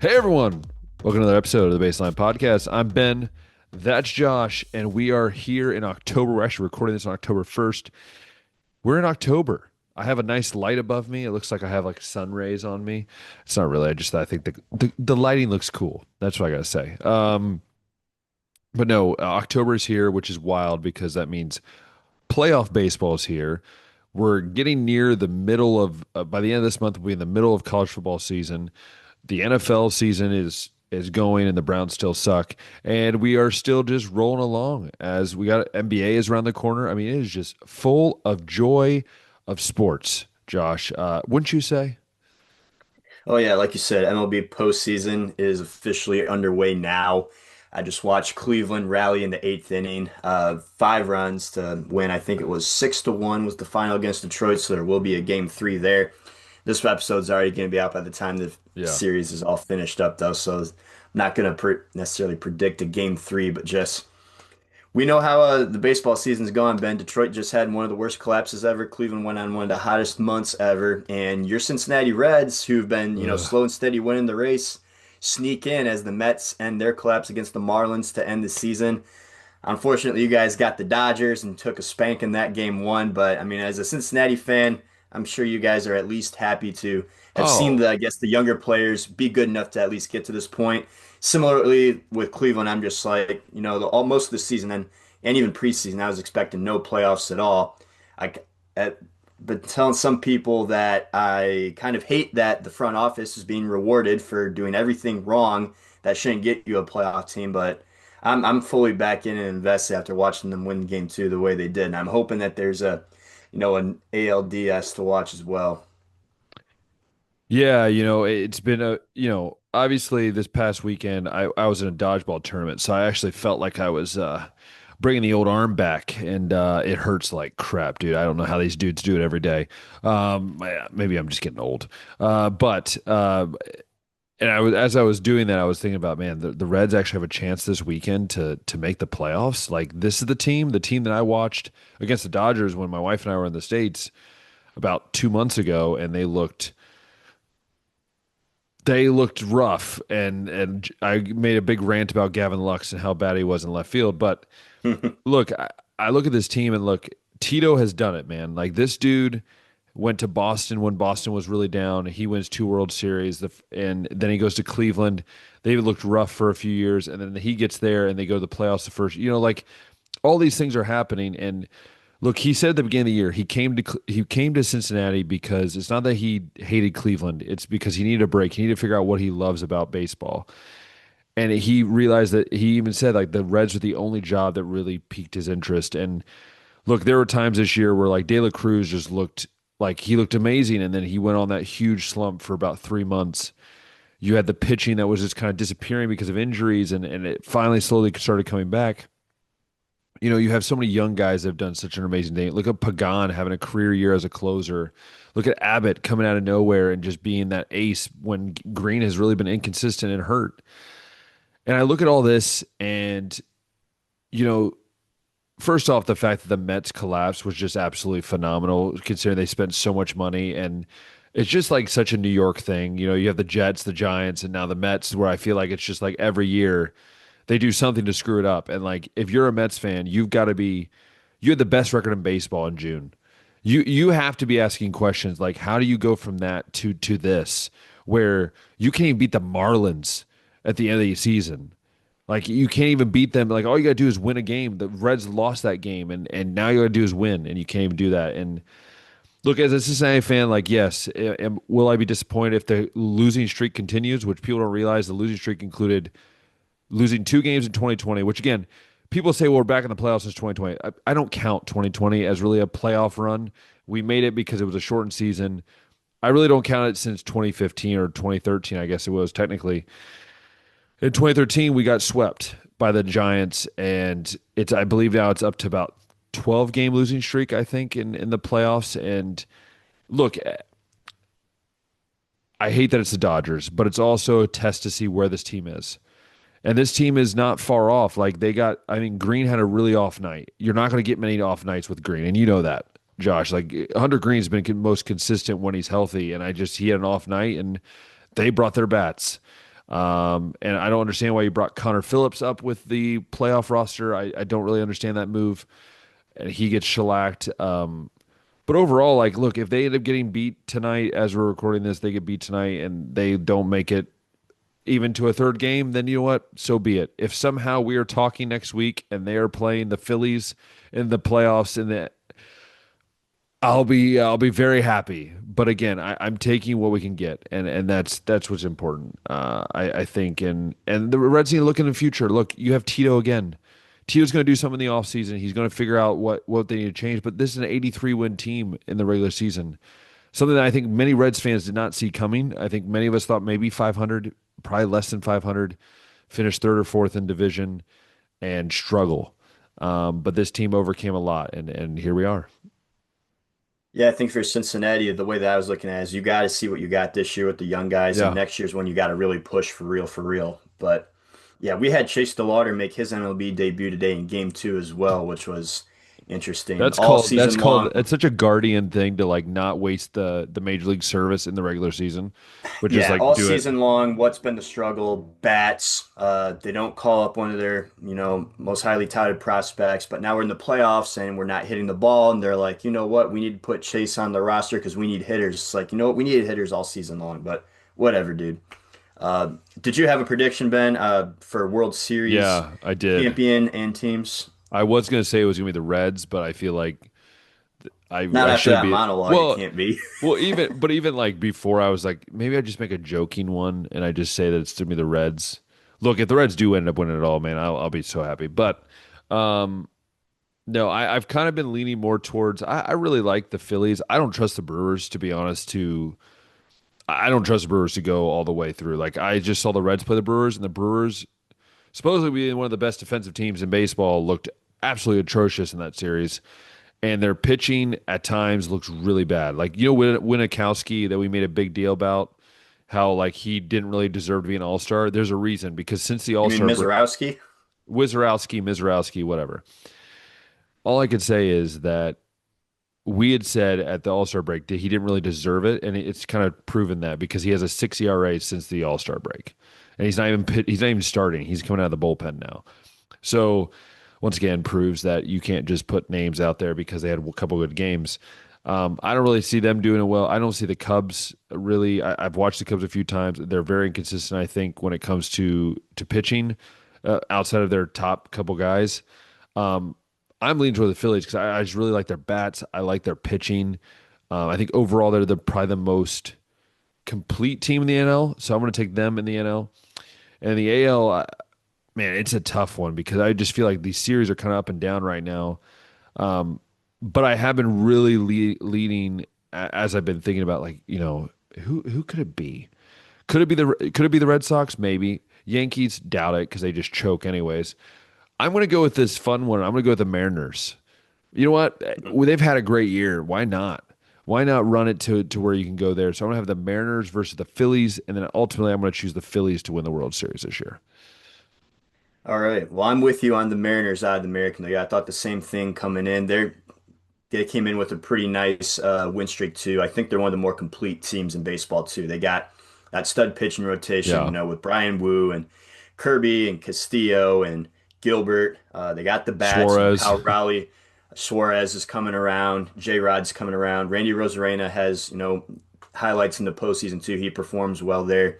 Hey everyone, welcome to another episode of the Baseline Podcast. I'm Ben, that's Josh, and we are here in October. We're actually recording this on October 1st. We're in October. I have a nice light above me. It looks like I have like sun rays on me. It's not really. I think the lighting looks cool. That's what I gotta say. But no, October is here, which is wild because that means playoff baseball is here. We're getting near the middle of by the end of this month, we'll be in the middle of college football season. The NFL season is going and the Browns still suck. And we are still just rolling along as we got NBA is around the corner. I mean, it is just full of joy of sports, Josh. Wouldn't you say? Oh yeah, like you said, MLB postseason is officially underway now. I just watched Cleveland rally in the eighth inning, 5 runs to win. I think it was 6-1 was the final against Detroit, so there will be a game three there. This episode's already going to be out by the time the Yeah. series is all finished up, though, so I'm not going to necessarily predict a game three, but just we know how the baseball season's gone, Ben. Detroit just had one of the worst collapses ever. Cleveland went on one of the hottest months ever. And your Cincinnati Reds, who've been, Ugh. slow and steady winning the race, sneak in as the Mets end their collapse against the Marlins to end the season. Unfortunately, you guys got the Dodgers and took a spank in that game one. But I mean, as a Cincinnati fan, I'm sure you guys are at least happy to have seen Oh, I guess, the younger players be good enough to at least get to this point. Similarly with Cleveland, I'm just like, most of the season and even preseason, I was expecting no playoffs at all. I, at, but telling some people that I kind of hate that the front office is being rewarded for doing everything wrong that shouldn't get you a playoff team, but I'm fully back in and invested after watching them win game two the way they did. And I'm hoping that there's an ALDS to watch as well. yeah, it's been obviously this past weekend I was in a dodgeball tournament, so I actually felt like I was bringing the old arm back, and it hurts like crap, dude. I don't know how these dudes do it every day. Maybe I'm just getting old. But and as I was doing that, I was thinking about, man, the Reds actually have a chance this weekend to make the playoffs. Like this is the team that I watched against the Dodgers when my wife and I were in the States about 2 months ago, and they looked rough, and I made a big rant about Gavin Lux and how bad he was in left field. But look, I look at this team and look, Tito has done it, man. Like this dude went to Boston when Boston was really down. He wins two World Series, and then he goes to Cleveland. They looked rough for a few years, and then he gets there and they go to the playoffs the first. Like all these things are happening, and look, he said at the beginning of the year he came to Cincinnati because it's not that he hated Cleveland, it's because he needed a break. He needed to figure out what he loves about baseball. And he realized that he even said like the Reds were the only job that really piqued his interest. And look, there were times this year where like De La Cruz just looked like he looked amazing, and then he went on that huge slump for about 3 months. You had the pitching that was just kind of disappearing because of injuries, and it finally slowly started coming back. You have so many young guys that have done such an amazing thing. Look at Pagan having a career year as a closer. Look at Abbott coming out of nowhere and just being that ace when Green has really been inconsistent and hurt. And I look at all this, and you know, first off, the fact that the Mets collapse was just absolutely phenomenal, considering they spent so much money, and it's just like such a New York thing. You have the Jets, the Giants, and now the Mets, where I feel like it's just like every year they do something to screw it up. And like if you're a Mets fan, you had the best record in baseball in June. You have to be asking questions like, how do you go from that to this, where you can't even beat the Marlins at the end of the season? Like you can't even beat them. Like all you gotta do is win a game. The Reds lost that game, and now you gotta do is win, and you can't even do that. And look, as a Cincinnati fan, like yes, will I be disappointed if the losing streak continues? Which people don't realize the losing streak included losing two games in 2020. Which again, people say, well, we're back in the playoffs since 2020. I don't count 2020 as really a playoff run. We made it because it was a shortened season. I really don't count it since 2015 or 2013. I guess it was technically. In 2013, we got swept by the Giants, and I believe now it's up to about 12 game losing streak, I think, in the playoffs. And look, I hate that it's the Dodgers, but it's also a test to see where this team is. And this team is not far off. Like I mean, Green had a really off night. You're not going to get many off nights with Green, and you know that, Josh. Like Hunter Green's been most consistent when he's healthy, and he had an off night, and they brought their bats. And I don't understand why you brought Connor Phillips up with the playoff roster. I don't really understand that move. And he gets shellacked. But overall, like, look, if they end up getting beat tonight, as we're recording this, they get beat tonight and they don't make it even to a third game, then you know what? So be it. If somehow we are talking next week and they are playing the Phillies in the playoffs, in the I'll be very happy. But again, I'm taking what we can get, and that's what's important. I think, and the Reds need to look in the future. Look, you have Tito again. Tito's going to do something in the offseason. He's going to figure out what they need to change. But this is an 83 win team in the regular season. Something that I think many Reds fans did not see coming. I think many of us thought maybe 500, probably less than 500, finish third or fourth in division and struggle. But this team overcame a lot, and here we are. Yeah, I think for Cincinnati, the way that I was looking at it is you got to see what you got this year with the young guys, and Yeah. next year's when you got to really push for real, for real. But yeah, we had Chase DeLauder make his MLB debut today in game two as well, which was interesting. All That's season called long, it's such a guardian thing to like not waste the major league service in the regular season, but just yeah, like all do it. season long, what's been the struggle? Bats. They don't call up one of their, most highly touted prospects, but now we're in the playoffs and we're not hitting the ball, and they're like, you know what, we need to put Chase on the roster because we need hitters. It's like, you know what, we needed hitters all season long, but whatever, dude. Did you have a prediction, Ben, for World Series Yeah, I did. champion and teams? I was gonna say it was gonna be the Reds, but I feel like Not I after should that be monologue, it well. can't be. Even like before, I was like, maybe I just make a joking one and I just say that it's to me the Reds. Look, if the Reds do end up winning it all, man, I'll be so happy. But um, no, I've kind of been leaning more towards. I really like the Phillies. I don't trust the Brewers, to be honest. I don't trust the Brewers to go all the way through. Like I just saw the Reds play the Brewers, and the Brewers, supposedly being one of the best defensive teams in baseball, looked absolutely atrocious in that series. And their pitching at times looks really bad. Like Winnikowski that we made a big deal about, how like he didn't really deserve to be an All Star. There's a reason because since the You All mean Star Mizorowski? Mizrowski, whatever. All I could say is that we had said at the All Star break that he didn't really deserve it, and it's kind of proven that because he has a 6 ERA since the All Star break, and he's not even starting. He's coming out of the bullpen now. So once again, proves that you can't just put names out there because they had a couple good games. I don't really see them doing it well. I don't see the Cubs really. I've watched the Cubs a few times. They're very inconsistent, I think, when it comes to pitching outside of their top couple guys. Um, I'm leaning toward the Phillies because I just really like their bats. I like their pitching. I think overall they're probably the most complete team in the NL. So I'm going to take them in the NL. And the AL, man, it's a tough one because I just feel like these series are kind of up and down right now. Um, but I have been really leading as I've been thinking about like who could it be? Could it be the Red Sox? Maybe Yankees. Doubt it because they just choke anyways. I'm going to go with this fun one. I'm going to go with the Mariners. You know what? Well, they've had a great year. Why not? Why not run it to where you can go there? So I'm going to have the Mariners versus the Phillies, and then ultimately I'm going to choose the Phillies to win the World Series this year. All right. Well, I'm with you on the Mariners out of the American League. I thought the same thing coming in. They came in with a pretty nice win streak too. I think they're one of the more complete teams in baseball too. They got that stud pitching rotation, Yeah, with Brian Wu and Kirby and Castillo and Gilbert. They got the bats, Suarez. Kyle Raleigh, Suarez is coming around, J Rod's coming around. Randy Rosarena has, highlights in the postseason too. He performs well there.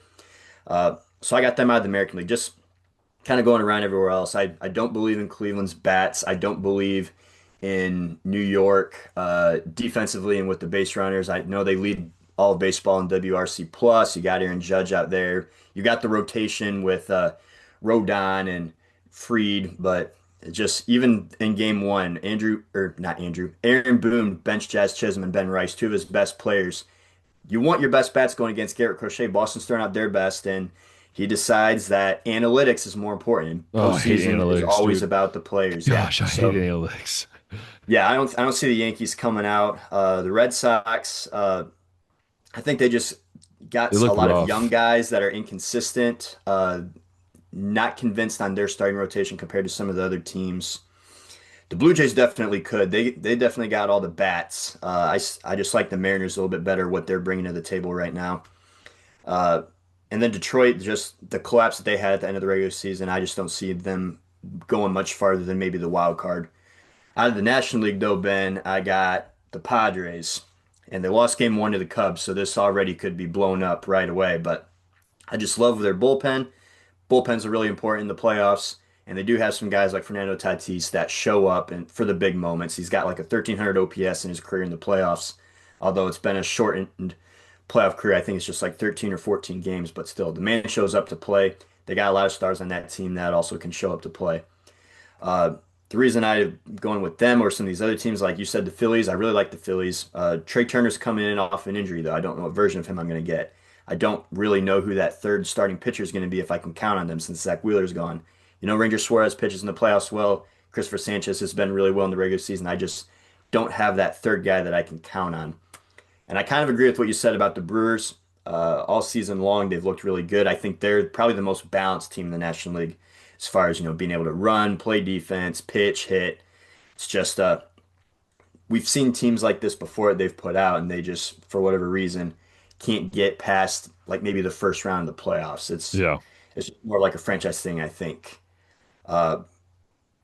So I got them out of the American League. Just kind of going around everywhere else. I don't believe in Cleveland's bats. I don't believe in New York defensively and with the base runners. I know they lead all of baseball in WRC plus. You got Aaron Judge out there. You got the rotation with Rodon and Freed, but just even in game one, Aaron Boone benched Jazz Chisholm and Ben Rice, two of his best players. You want your best bats going against Garrett Crochet. Boston's throwing out their best, and he decides that analytics is more important. And Oh, I hate postseason is analytics, always dude. about the players. Yeah. Gosh, I hate So analytics. yeah, I don't see the Yankees coming out. The Red Sox, I think they just They got a look lot of young rough. guys that are inconsistent. Not convinced on their starting rotation compared to some of the other teams. The Blue Jays definitely could. They definitely got all the bats. I just like the Mariners a little bit better what they're bringing to the table right now. And then Detroit, just the collapse that they had at the end of the regular season, I just don't see them going much farther than maybe the wild card. Out of the National League, though, Ben, I got the Padres, and they lost game one to the Cubs, so this already could be blown up right away. But I just love their bullpen. Bullpens are really important in the playoffs, and they do have some guys like Fernando Tatis that show up and for the big moments. He's got like a 1300 OPS in his career in the playoffs, although it's been a shortened playoff career. I think it's just like 13 or 14 games, but still, the man shows up to play. They got a lot of stars on that team that also can show up to play. Uh, the reason I'm going with them or some of these other teams, like you said, the Phillies, I really like the Phillies. Trey Turner's coming in off an injury, though. I don't know what version of him I'm going to get. I don't really know who that third starting pitcher is going to be if I can count on them since Zach Wheeler's gone. Ranger Suarez pitches in the playoffs well. Christopher Sanchez has been really well in the regular season. I just don't have that third guy that I can count on. And I kind of agree with what you said about the Brewers. All season long, they've looked really good. I think they're probably the most balanced team in the National League as far as, being able to run, play defense, pitch, hit. It's just we've seen teams like this before that they've put out and they just, for whatever reason, can't get past like maybe the first round of the playoffs. Yeah. It's more like a franchise thing, I think. Uh,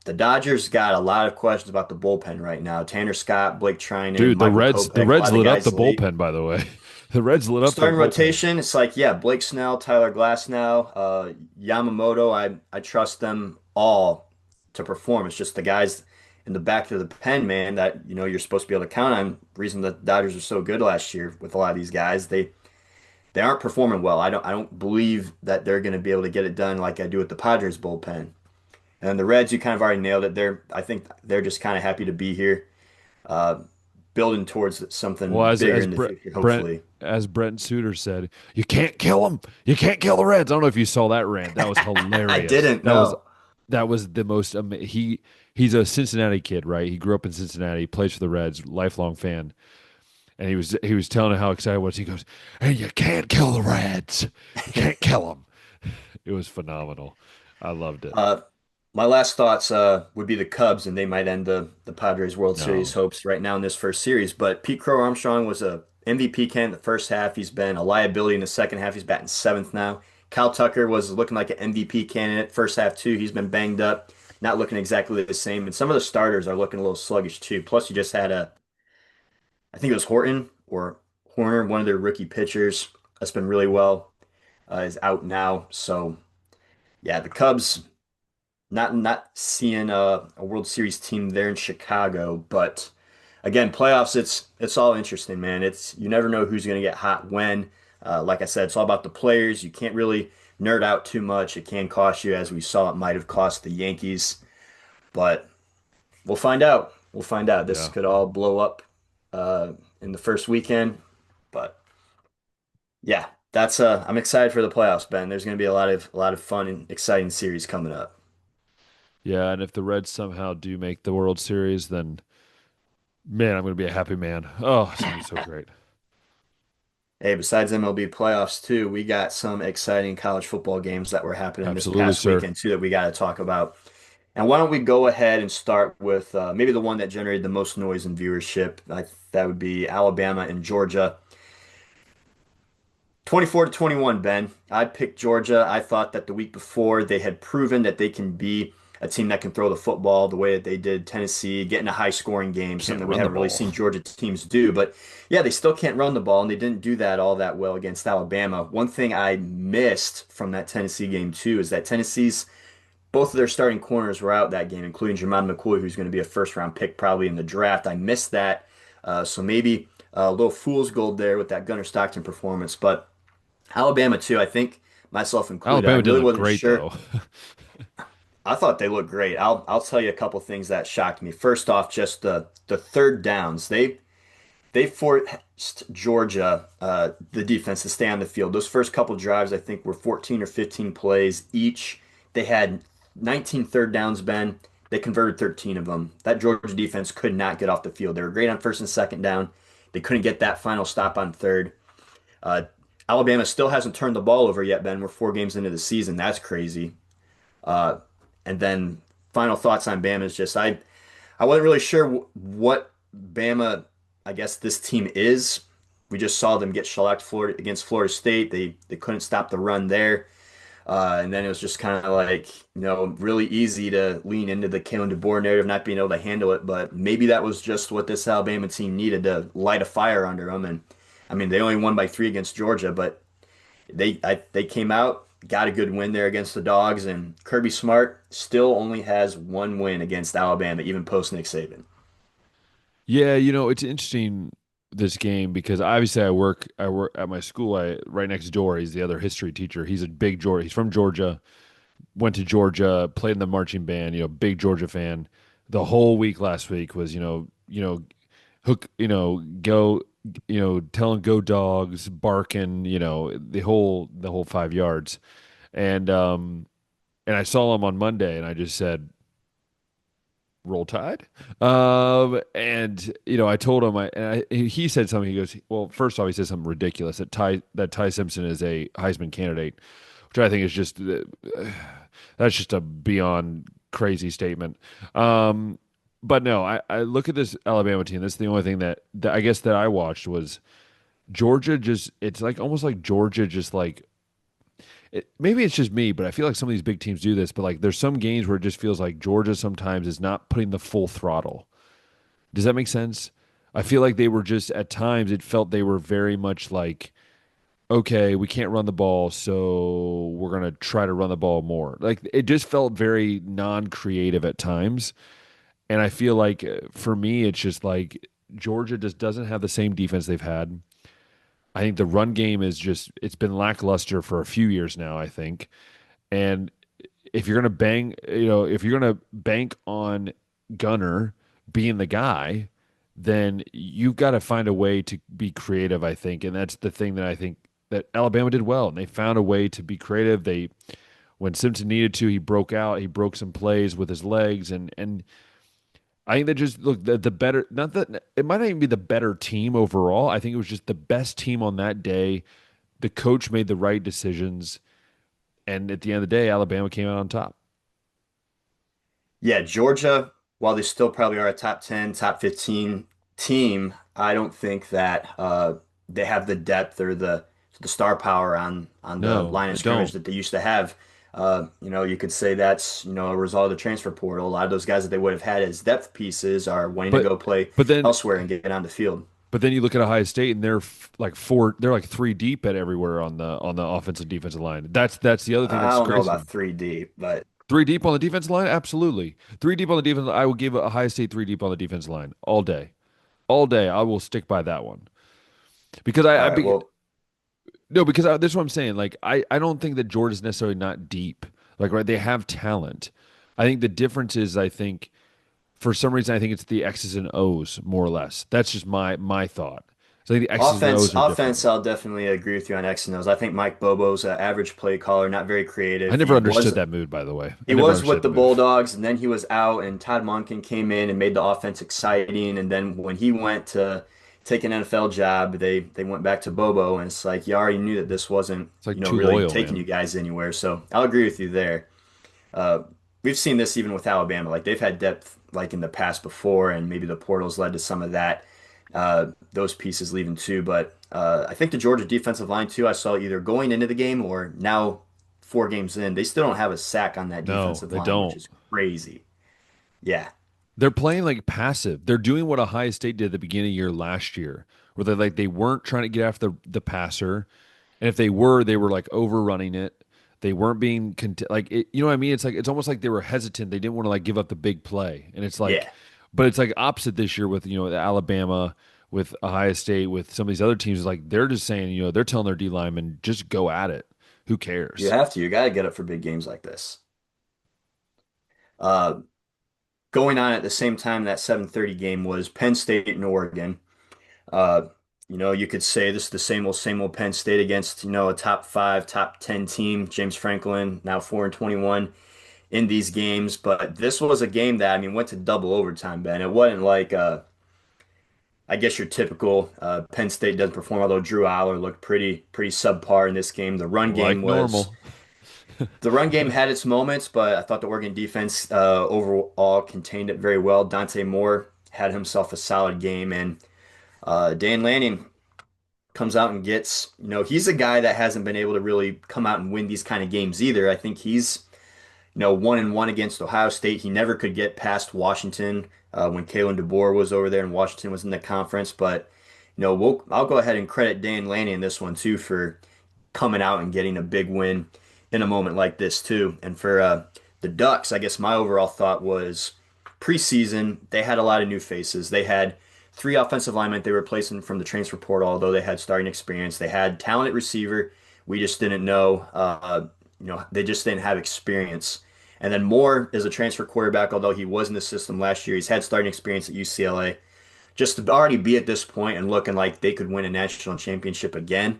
the Dodgers got a lot of questions about the bullpen right now. Tanner Scott, Blake Trinan, Dude, the Michael Reds the Kopech, a Reds lot of lit up the guys late. bullpen, by the way. The Reds lit up their Starting bullpen. rotation, it's like, yeah, Blake Snell, Tyler Glasnow, Yamamoto. I trust them all to perform. It's just the guys in the back of the pen, man, that you're supposed to be able to count on. Reason the Dodgers are so good last year with a lot of these guys, they aren't performing well. I don't believe that they're going to be able to get it done like I do with the Padres bullpen. And then the Reds, you kind of already nailed it. I think they're just kind of happy to be here, uh, building towards Well, something as bigger as in the Brent future, Brent hopefully. as Brent Suter said, you can't kill them. You can't kill the Reds. I don't know if you saw that rant. That was I hilarious. didn't know. That was the most he's a Cincinnati kid, right? He grew up in Cincinnati, plays for the Reds, lifelong fan. And he was telling how excited he was. He goes, "And you can't kill the Reds. You can't kill them." It was phenomenal. I loved it. Uh, my last thoughts would be the Cubs, and they might end the Padres World Series No. hopes right now in this first series. But Pete Crow Armstrong was a MVP candidate in the first half. He's been a liability in the second half. He's batting seventh now. Kyle Tucker was looking like an MVP candidate first half too. He's been banged up, not looking exactly the same. And some of the starters are looking a little sluggish too. Plus, you just had I think it was Horton or Horner, one of their rookie pitchers that's been really well, is out now. So yeah, the Cubs. Not seeing a World Series team there in Chicago, but again, playoffs, it's all interesting, man. It's you never know who's going to get hot when. Like I said, it's all about the players. You can't really nerd out too much. It can cost you, as we saw, it might have cost the Yankees, but we'll find out. We'll find out. This Yeah. could all blow up in the first weekend, but yeah, that's I'm excited for the playoffs, Ben. There's going to be a lot of fun and exciting series coming up. Yeah, and if the Reds somehow do make the World Series, then man, I'm going to be a happy man. Oh, it's going to be so great. Hey, besides MLB playoffs too, we got some exciting college football games that were happening this Absolutely, past sir. weekend too that we got to talk about. And why don't we go ahead and start with maybe the one that generated the most noise and viewership? That would be Alabama and Georgia. 24 to 21, Ben. I picked Georgia. I thought that the week before they had proven that they can be a team that can throw the football the way that they did Tennessee, get in a high scoring game, something Can't that we run the haven't really ball. seen Georgia teams do. But yeah, they still can't run the ball, and they didn't do that all that well against Alabama. One thing I missed from that Tennessee game, too, is that Tennessee's both of their starting corners were out that game, including Jermon McCoy, who's going to be a first round pick probably in the draft. I missed that. So maybe a little fool's gold there with that Gunnar Stockton performance. But Alabama too, I think myself included. I Alabama really didn't look wasn't great sure. though. I thought they looked great. I'll tell you a couple things that shocked me. First off, just the third downs. They forced Georgia the defense to stay on the field. Those first couple drives, I think, were 14 or 15 plays each. They had 19 third downs, Ben. They converted 13 of them. That Georgia defense could not get off the field. They were great on first and second down. They couldn't get that final stop on third. Uh, Alabama still hasn't turned the ball over yet, Ben. We're 4 games into the season. That's crazy. Uh, and then final thoughts on Bama is just I wasn't really sure what Bama, I guess this team is. We just saw them get shellacked against Florida State. They couldn't stop the run there. And then it was just kind of like, really easy to lean into the Kalen DeBoer narrative, not being able to handle it. But maybe that was just what this Alabama team needed to light a fire under them. And I mean, they only won by 3 against Georgia, but they came out, got a good win there against the Dogs. And Kirby Smart still only has 1 win against Alabama, even post Nick Saban. Yeah, it's interesting this game because obviously I work at my school. I right next door. He's the other history teacher. He's a big Georgia. He's from Georgia. Went to Georgia. Played in the marching band. Big Georgia fan. The whole week last week was hook. Go. Telling go dogs, barking. The whole 5 yards. And I saw him on Monday, and I just said, roll tide. And I told him, he said something. He goes, well, first off, he said something ridiculous that Ty Simpson is a Heisman candidate, which I think is just that's just a beyond crazy statement. But no, I look at this Alabama team. That's the only thing that I guess that I watched was Georgia. Just it's like almost like Georgia just like maybe it's just me, but I feel like some of these big teams do this. But like, there's some games where it just feels like Georgia sometimes is not putting the full throttle. Does that make sense? I feel like they were just at times it felt they were very much like, okay, we can't run the ball, so we're gonna try to run the ball more. Like it just felt very non-creative at times, and I feel like for me, it's just like Georgia just doesn't have the same defense they've had. I think the run game is just it's been lackluster for a few years now, I think. And if you're gonna if you're gonna bank on Gunner being the guy, then you've got to find a way to be creative, I think. And that's the thing that I think that Alabama did well. And they found a way to be creative. They when Simpson needed to, he broke out, he broke some plays with his legs and I think that just look the better not that it might not even be the better team overall. I think it was just the best team on that day. The coach made the right decisions, and at the end of the day, Alabama came out on top. Yeah, Georgia, while they still probably are a top 10, top 15 team, I don't think that they have the depth or the star power on the No, line of they scrimmage don't. that they used to have. You could say that's, a result of the transfer portal. A lot of those guys that they would have had as depth pieces are wanting to But go play but then elsewhere and get on the field. but then you look at Ohio State and they're like three deep at everywhere on the offensive defensive line. That's the other thing I that's don't know crazy. about 3D, but Three deep on the defensive line, absolutely. Three deep on the defense. I will give Ohio State three deep on the defensive line all day, all day. I will stick by that one because all right, well, no because this is what I'm saying. Like I don't think that Georgia's necessarily not deep. Like right, they have talent. I think the difference is I think for some reason I think it's the X's and O's more or less. That's just my thought. So I think the X's and offense, O's are offense, different. I'll definitely agree with you on X and O's. I think Mike Bobo's an average play caller, not very I creative. never understood that mood, by the way. I He never was with understood the the move. Bulldogs, and then he was out, and Todd Monken came in and made the offense exciting. And then when he went to take an NFL job, they went back to Bobo, and it's like you already knew that this wasn't, It's like too really loyal, taking man. you guys anywhere. So I'll agree with you there. Uh, we've seen this even with Alabama. Like they've had depth like in the past before, and maybe the portals led to some of that. Those pieces leaving too. But I think the Georgia defensive line too. I saw either going into the game or now 4 games in, they still don't have a sack on that No, defensive they line, which don't. is crazy. Yeah, They're playing like passive. They're doing what Ohio State did at the beginning of the year last year, where they weren't trying to get after the passer, and if they were like overrunning it. They weren't being like it, you know what I mean. It's like it's almost like they were hesitant. They didn't want to like give up the big play, and it's like, yeah. but it's like opposite this year with with Alabama, with Ohio State, with some of these other teams. Like they're just saying they're telling their D linemen just go at it. Who You cares? have to. You got to get up for big games like this. Uh, Going on at the same time that 7:30 game was Penn State and Oregon. Uh, you could say this is the same old Penn State against, a top 5, top 10 team. James Franklin now 4-21 in these games, but this was a game that I mean went to double overtime, Ben. It wasn't like I guess your typical Penn State doesn't perform, although Drew Aller looked pretty subpar in this game. Like normal. The run game had its moments, but I thought the Oregon defense overall contained it very well. Dante Moore had himself a solid game, and Dan Lanning comes out and gets, he's a guy that hasn't been able to really come out and win these kind of games either. I think he's 1-1 against Ohio State. He never could get past Washington when Kalen DeBoer was over there and Washington was in the conference. But I'll go ahead and credit Dan Lanning in this one too for coming out and getting a big win in a moment like this too. And for the Ducks, I guess my overall thought was preseason they had a lot of new faces. They had three offensive linemen they were replacing from the transfer portal, although they had starting experience. They had talented receiver. We just didn't know. They just didn't have experience. And then Moore is a transfer quarterback, although he was in the system last year. He's had starting experience at UCLA. Just to already be at this point and looking like they could win a national championship again,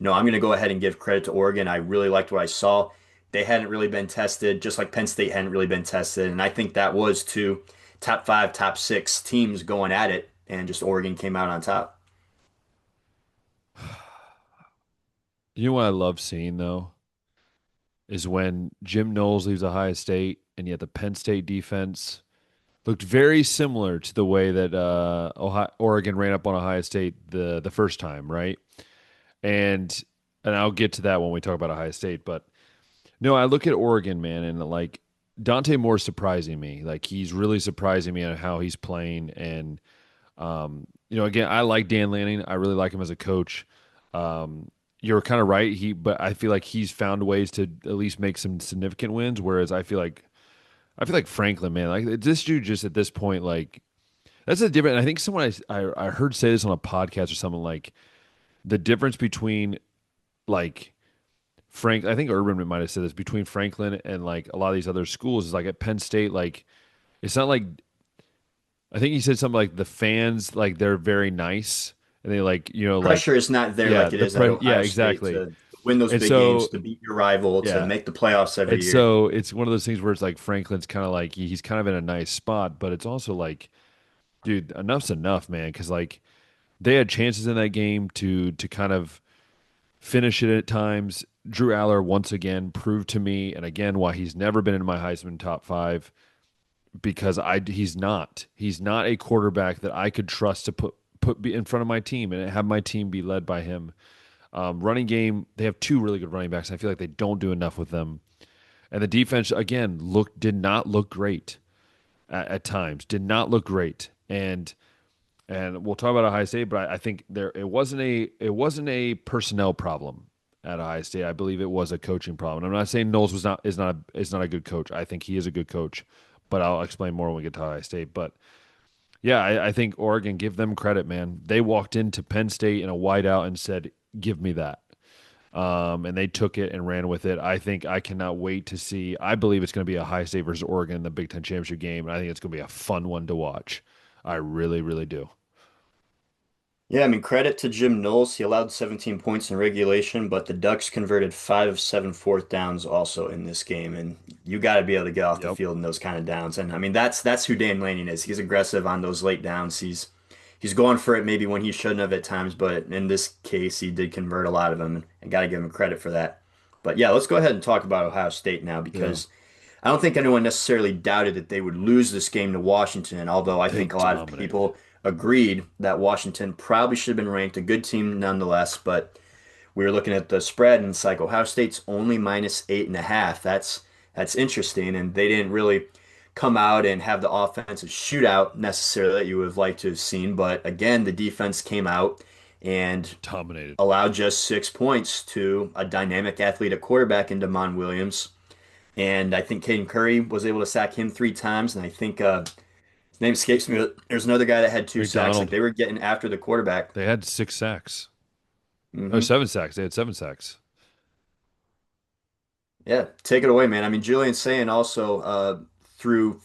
I'm going to go ahead and give credit to Oregon. I really liked what I saw. They hadn't really been tested, just like Penn State hadn't really been tested. And I think that was two top five, top six teams going at it, and just Oregon came out on top. You know what I love seeing though is when Jim Knowles leaves Ohio State, and yet the Penn State defense looked very similar to the way that Oregon ran up on Ohio State the first time, right? And I'll get to that when we talk about Ohio State. But no, I look at Oregon, man, and like Dante Moore's surprising me. Like he's really surprising me on how he's playing. And again, I like Dan Lanning. I really like him as a coach. You're kind of right. But I feel like he's found ways to at least make some significant wins. Whereas I feel like Franklin, man, like this dude just at this point, like that's a different. I think someone I heard say this on a podcast or something, like the difference between like I think Urban might have said this, between Franklin and like a lot of these other schools is like at Penn State, like it's not like, I think he said something like the fans, like they're very nice and they like, like, Pressure is not there yeah, like it is at yeah, Ohio State exactly. to win those And big games, so, to beat your rival, to yeah. make the playoffs every And year. so it's one of those things where it's like Franklin's kind of like, he's kind of in a nice spot, but it's also like, dude, enough's enough, man. Cause like they had chances in that game to kind of finish it at times. Drew Aller once again proved to me, and again, why he's never been in my Heisman top five, because he's not a quarterback that I could trust to put in front of my team and have my team be led by him. Running game, they have two really good running backs. And I feel like they don't do enough with them, and the defense again did not look great at times. Did not look great, and we'll talk about Ohio State, but I think it wasn't a personnel problem at Ohio State. I believe it was a coaching problem. I'm not saying Knowles is not a good coach. I think he is a good coach, but I'll explain more when we get to Ohio State. But yeah, I think Oregon, give them credit, man. They walked into Penn State in a whiteout and said, "Give me that," and they took it and ran with it. I cannot wait to see. I believe it's going to be a Ohio State versus Oregon in the Big Ten championship game, and I think it's going to be a fun one to watch. I really, really do. Yeah, I mean, credit to Jim Knowles. He allowed 17 points in regulation, but the Ducks converted 5 of 7 fourth downs also in this game. And you got to be able to get off the Yep. field in those kind of downs. And I mean, that's who Dan Lanning is. He's aggressive on those late downs. He's going for it maybe when he shouldn't have at times, but in this case, he did convert a lot of them, and got to give him credit for that. But yeah, let's go ahead and talk about Ohio State now, Yeah. because I don't think anyone necessarily doubted that they would lose this game to Washington, although I They think a lot of dominated. people agreed that Washington probably should have been ranked, a good team nonetheless. But we were looking at the spread, and it's like Ohio State's only -8.5. That's interesting, and they didn't really come out and have the offensive shootout necessarily that you would have liked to have seen. But again, the defense came out and Dominated. allowed just 6 points to a dynamic athlete at quarterback in Damon Williams. And I think Caden Curry was able to sack him 3 times. And I think his name escapes me, but there's another guy that had 2 sacks. Like McDonald. they were getting after the quarterback. They had 6 sacks. Oh, Hmm 7 sacks. They had 7 sacks. Yeah, take it away, man. I mean, Julian saying also through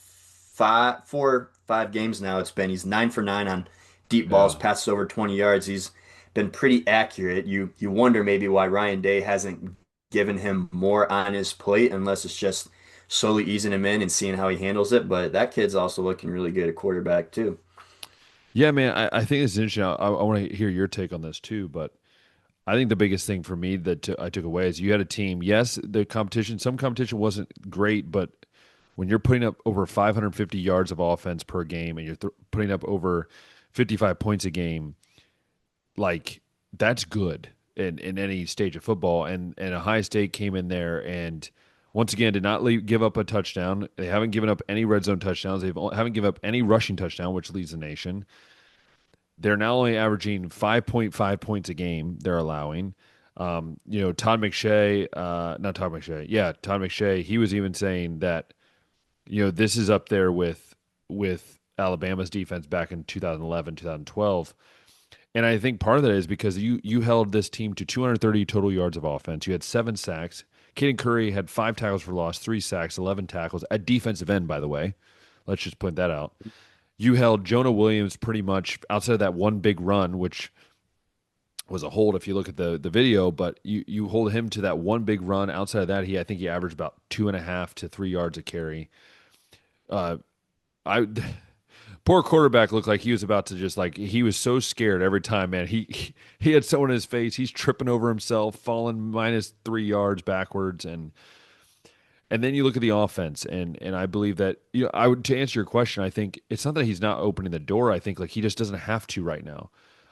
5 games now, he's 9 for 9 on deep balls, Yeah. passes over 20 yards. He's been pretty accurate. You wonder maybe why Ryan Day hasn't given him more on his plate, unless it's just slowly easing him in and seeing how he handles it. But that kid's also looking really good at quarterback too. Yeah, man. I think it's interesting. I want to hear your take on this too. But I think the biggest thing for me that I took away is you had a team. Yes, some competition wasn't great, but when you're putting up over 550 yards of offense per game and you're putting up over 55 points a game, like that's good in any stage of football. And Ohio State came in there and once again did not give up a touchdown. They haven't given up any red zone touchdowns. Haven't given up any rushing touchdown, which leads the nation. They're now only averaging 5.5 points a game. They're allowing. Todd McShay, not Todd McShay, yeah, Todd McShay. He was even saying that this is up there with Alabama's defense back in 2011, 2012. And I think part of that is because you held this team to 230 total yards of offense. You had 7 sacks. Caden Curry had 5 tackles for loss, 3 sacks, 11 tackles at defensive end, by the way. Let's just point that out. You held Jonah Williams pretty much outside of that one big run, which was a hold if you look at the video, but you hold him to that one big run. Outside of that, I think he averaged about 2.5 to 3 yards a carry. Uh, I Poor quarterback looked like he was about to just like he was so scared every time, man. He had someone in his face. He's tripping over himself, falling -3 yards backwards, and then you look at the offense, and I believe that I would to answer your question. I think it's not that he's not opening the door. I think like he just doesn't have to right now.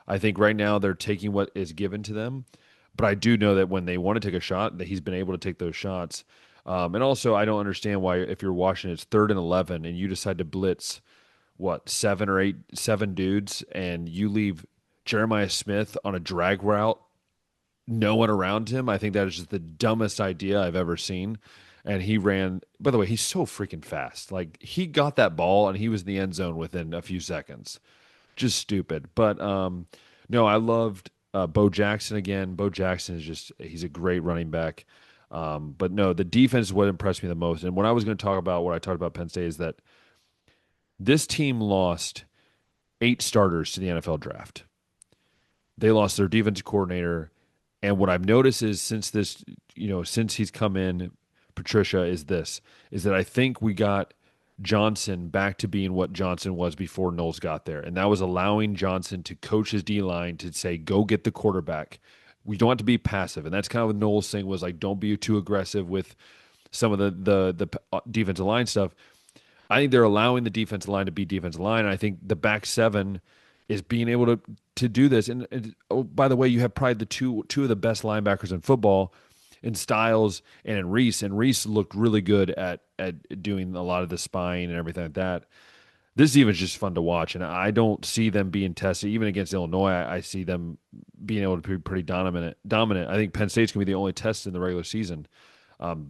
I think right now they're taking what is given to them, but I do know that when they want to take a shot, that he's been able to take those shots. And also, I don't understand why if you're Washington, it's 3rd and 11, and you decide to blitz what 7 dudes, and you leave Jeremiah Smith on a drag route, no one around him. I think that is just the dumbest idea I've ever seen. And he ran. By the way, he's so freaking fast. Like he got that ball and he was in the end zone within a few seconds. Just stupid. But no, I loved Bo Jackson again. Bo Jackson is he's a great running back. But no, the defense is what impressed me the most. And when I was going to talk about what I talked about Penn State is that this team lost 8 starters to the NFL draft. They lost their defensive coordinator. And what I've noticed is since he's come in, Patricia, is that I think we got Johnson back to being what Johnson was before Knowles got there. And that was allowing Johnson to coach his D line to say, go get the quarterback. We don't have to be passive. And that's kind of what Knowles' thing was like, don't be too aggressive with some of the defensive line stuff. I think they're allowing the defensive line to be defensive line. And I think the back seven is being able to do this. And oh, by the way, you have probably the two of the best linebackers in football in Styles and in Reese. And Reese looked really good at doing a lot of the spying and everything like that. This is even just fun to watch, and I don't see them being tested. Even against Illinois, I see them being able to be pretty dominant. I think Penn State's going to be the only test in the regular season.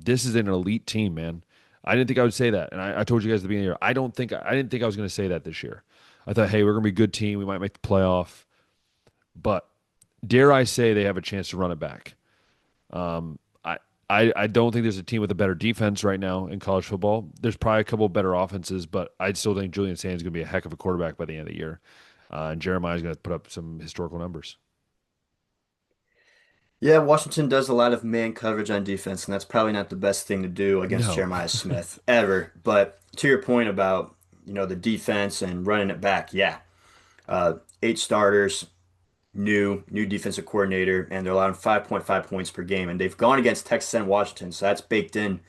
This is an elite team, man. I didn't think I would say that, and I told you guys at the beginning of the year. I didn't think I was going to say that this year. I thought, hey, we're going to be a good team. We might make the playoff, but dare I say they have a chance to run it back. Um, I don't think there's a team with a better defense right now in college football. There's probably a couple of better offenses, but I still think Julian Sanders is going to be a heck of a quarterback by the end of the year. And Jeremiah's going to put up some historical numbers. Yeah, Washington does a lot of man coverage on defense, and that's probably not the best thing to do against No. Jeremiah Smith ever. But to your point about, the defense and running it back, yeah. 8 starters, new defensive coordinator, and they're allowing 5.5 points per game. And they've gone against Texas and Washington, so that's baked in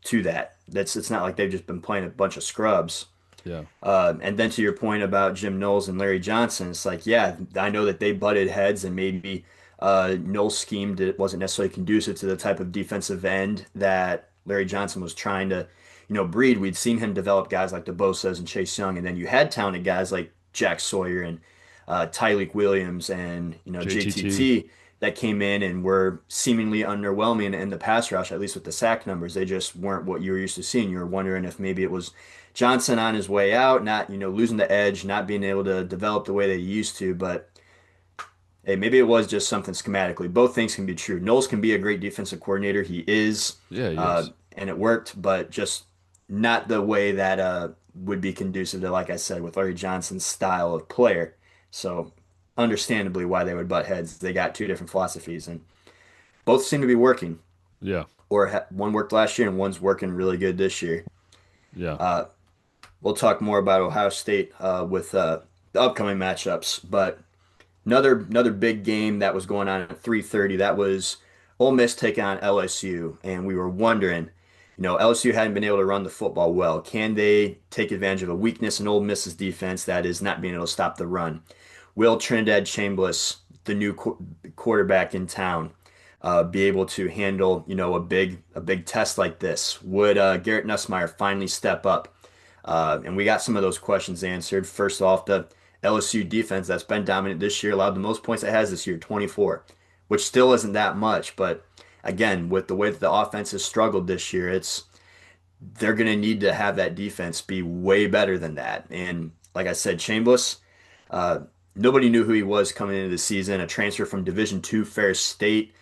to that. It's not like they've just been playing a bunch of scrubs. Yeah. And then to your point about Jim Knowles and Larry Johnson, it's like, yeah, I know that they butted heads and maybe Knowles' scheme wasn't necessarily conducive to the type of defensive end that Larry Johnson was trying to, breed. We'd seen him develop guys like the Bosa's and Chase Young, and then you had talented guys like Jack Sawyer and Tyleik Williams and, JTT. JTT that came in and were seemingly underwhelming in the pass rush, at least with the sack numbers. They just weren't what you were used to seeing. You were wondering if maybe it was Johnson on his way out, not, losing the edge, not being able to develop the way they used to. But hey, maybe it was just something schematically. Both things can be true. Knowles can be a great defensive coordinator. He is, Yeah, he is. and it worked, but just not the way that would be conducive to, like I said, with Larry Johnson's style of player. So, understandably, why they would butt heads. They got two different philosophies, and both seem to be working. Yeah. Or one worked last year, and one's working really good this year. Yeah. Uh, we'll talk more about Ohio State with the upcoming matchups, but another big game that was going on at 3:30. That was Ole Miss taking on LSU, and we were wondering, LSU hadn't been able to run the football well. Can they take advantage of a weakness in Ole Miss's defense that is not being able to stop the run? will Trinidad Chambliss, the new quarterback in town, be able to handle, a big test like this? Would Garrett Nussmeier finally step up? And we got some of those questions answered. First off, the LSU defense that's been dominant this year allowed the most points it has this year, 24, which still isn't that much. But again, with the way that the offense has struggled this year, they're going to need to have that defense be way better than that. And like I said, Chambliss, uh, nobody knew who he was coming into the season. A transfer from Division II Ferris State,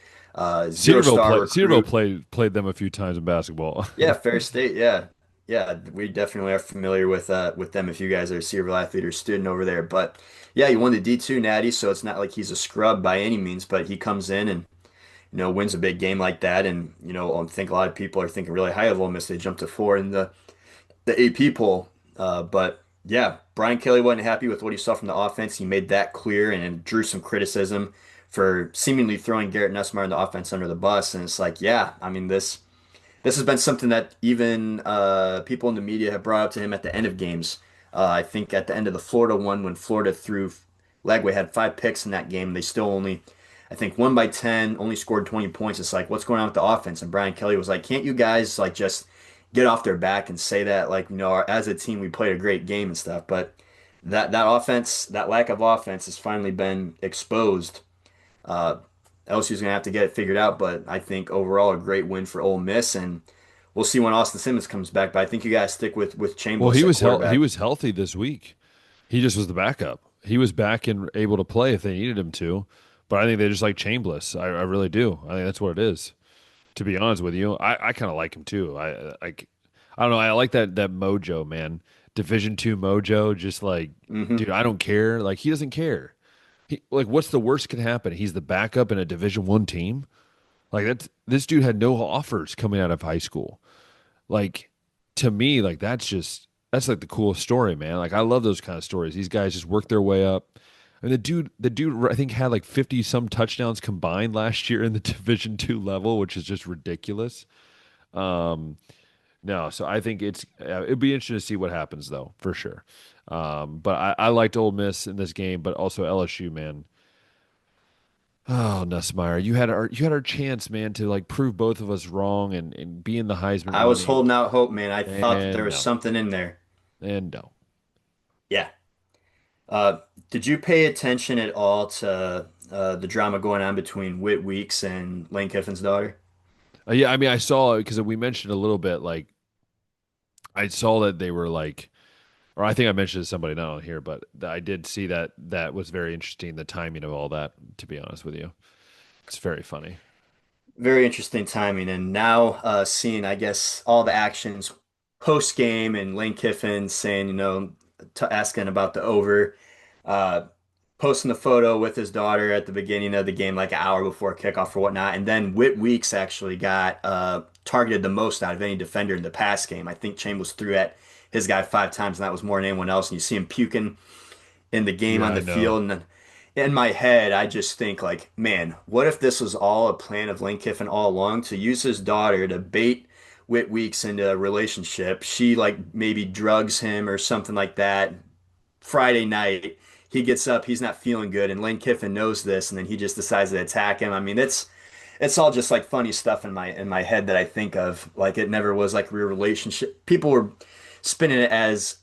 zero-star Cedarville recruit. played them a few times in basketball. Yeah, Ferris State. Yeah, yeah, we definitely are familiar with them. If you guys are a Cedarville athlete or student over there, but yeah, he won the D2 Natty, so it's not like he's a scrub by any means. But he comes in and wins a big game like that, and I think a lot of people are thinking really high of Ole Miss. They jumped to four in the AP poll. But yeah, Brian Kelly wasn't happy with what he saw from the offense. He made that clear and drew some criticism for seemingly throwing Garrett Nussmeier and the offense under the bus. And it's like, yeah, I mean this has been something that even people in the media have brought up to him at the end of games. I think at the end of the Florida one, when Florida threw Lagway had 5 picks in that game, they still only, I think, won by 10, only scored 20 points. It's like, what's going on with the offense? And Brian Kelly was like, can't you guys like just get off their back and say that like, as a team we played a great game and stuff. But that offense, that lack of offense has finally been exposed. Uh, LSU's gonna have to get it figured out, but I think overall a great win for Ole Miss, and we'll see when Austin Simmons comes back. But I think you guys stick with Well, Chambliss at he quarterback. was healthy this week. He just was the backup. He was back and able to play if they needed him to. But I think they just like Chambliss. I really do. I think that's what it is. To be honest with you, I kind of like him too. I don't know. I like that mojo, man. Division II mojo. Just like, Hmm. dude, I don't care. Like he doesn't care. Like, what's the worst can happen? He's the backup in a Division I team. Like that's this dude had no offers coming out of high school. Like to me, like that's like the coolest story, man. Like I love those kind of stories. These guys just work their way up. And the dude, I think had like 50 some touchdowns combined last year in the Division II level, which is just ridiculous. Um, no, so I think it'd be interesting to see what happens though, for sure. But I liked Ole Miss in this game, but also LSU, man. Oh, Nussmeier, you had our chance, man, to like prove both of us wrong and be in the Heisman I was running, holding out hope, man. I thought that there and was no, something in there. and no. Yeah. Uh, did you pay attention at all to the drama going on between Whit Weeks and Lane Kiffin's daughter? Yeah, I mean, I saw because we mentioned a little bit. Like, I saw that they were like, or I think I mentioned it to somebody not on here, but I did see that that was very interesting. The timing of all that, to be honest with you, it's very funny. Very interesting timing. And now seeing, I guess, all the actions post game and Lane Kiffin saying, asking about the over, uh, posting the photo with his daughter at the beginning of the game, like an hour before kickoff or whatnot. And then Whit Weeks actually got targeted the most out of any defender in the pass game. I think Chambers threw at his guy 5 times, and that was more than anyone else. And you see him puking in the game Yeah, on I the know. field. And in my head, I just think like, man, what if this was all a plan of Lane Kiffin all along to use his daughter to bait Whit Weeks into a relationship? She like maybe drugs him or something like that. Friday night, he gets up, he's not feeling good, and Lane Kiffin knows this, and then he just decides to attack him. I mean, it's all just like funny stuff in my head that I think of. Like it never was like a real relationship. People were spinning it as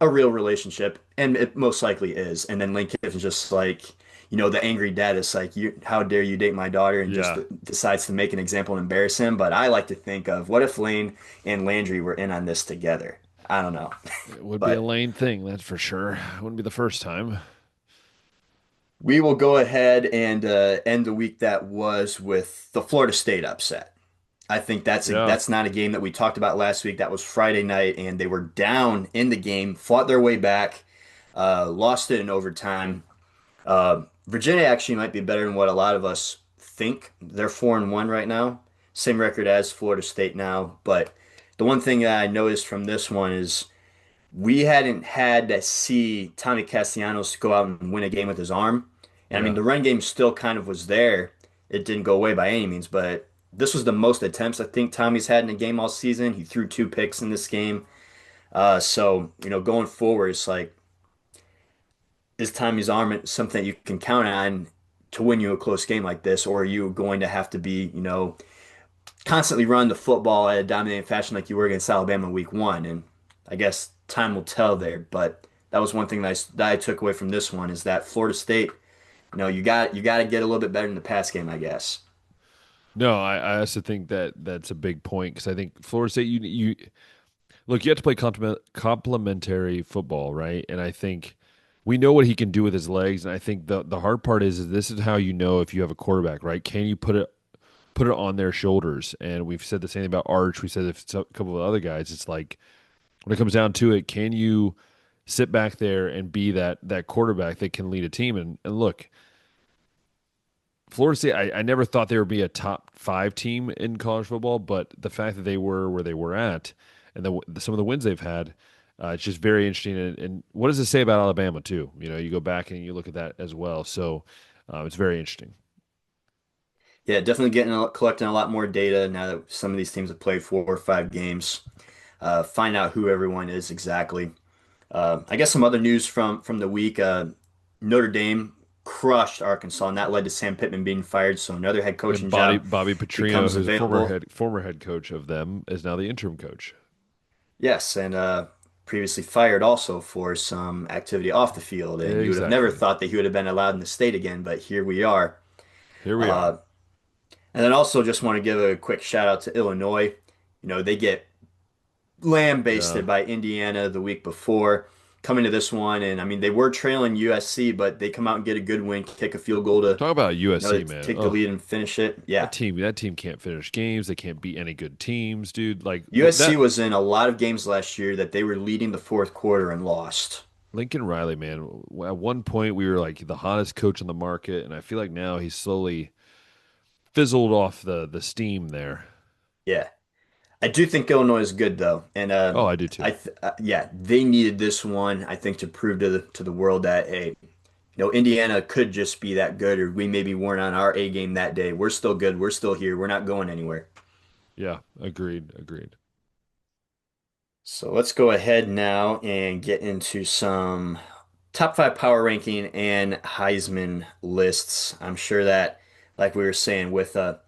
a real relationship, and it most likely is. And then Lane Kiffin's just like, the angry dad is like, "You, how dare you date my daughter?" and just Yeah, decides to make an example and embarrass him. But I like to think of what if Lane and Landry were in on this together? I don't know, it would be a but lame thing, that's for sure. It wouldn't be the first time. we will go ahead and end the week that was with the Florida State upset. I think Yeah, that's not a game that we talked about last week. That was Friday night, and they were down in the game, fought their way back, lost it in overtime. Virginia actually might be better than what a lot of us think. They're 4-1 right now, same record as Florida State now. But the one thing that I noticed from this one is we hadn't had to see Tommy Castellanos go out and win a game with his arm. And I mean, yeah. the run game still kind of was there. It didn't go away by any means, but this was the most attempts I think Tommy's had in a game all season. He threw 2 picks in this game. So, going forward, it's like is Tommy's arm something you can count on to win you a close game like this, or are you going to have to be, constantly run the football at a dominating fashion like you were against Alabama week one? And I guess time will tell there. But that was one thing that I took away from this one is that Florida State, you got to get a little bit better in the pass game, I guess. No, I also think that that's a big point because I think Florida State, you look, you have to play complementary football, right? And I think we know what he can do with his legs, and I think the hard part is this is how you know if you have a quarterback, right? Can you put it on their shoulders? And we've said the same thing about Arch. We said a couple of other guys. It's like when it comes down to it, can you sit back there and be that quarterback that can lead a team? And look, Florida State, I never thought they would be a top five team in college football, but the fact that they were where they were at and some of the wins they've had, it's just very interesting. And what does it say about Alabama, too? You go back and you look at that as well. So it's very interesting. Yeah, definitely collecting a lot more data now that some of these teams have played 4 or 5 games. Find out who everyone is exactly. I guess some other news from the week. Notre Dame crushed Arkansas, and that led to Sam Pittman being fired. So another head And coaching Bobby, job Bobby Petrino, becomes who's a former available. head coach of them, is now the interim coach. Yes, and previously fired also for some activity off the field. And you would have never Exactly. thought that he would have been allowed in the state again, but here we are. Here we are. Uh, and then also just want to give a quick shout out to Illinois. They get Yeah. lambasted by Indiana the week before. Coming to this one, and I mean they were trailing USC, but they come out and get a good win, kick a field goal to, Talk about USC, to man. take the Oh, lead and finish it. Yeah. that team can't finish games. They can't beat any good teams, dude. Like USC that was in a lot of games last year that they were leading the fourth quarter and lost. Lincoln Riley, man. At one point, we were like the hottest coach on the market, and I feel like now he's slowly fizzled off the steam there. Yeah. I do think Illinois is good though. And Oh, I do too. yeah, they needed this one, I think, to prove to the world that hey, Indiana could just be that good, or we maybe weren't on our A game that day. We're still good. We're still here. We're not going anywhere. Yeah, agreed, agreed. So let's go ahead now and get into some top five power ranking and Heisman lists. I'm sure that, like we were saying, with the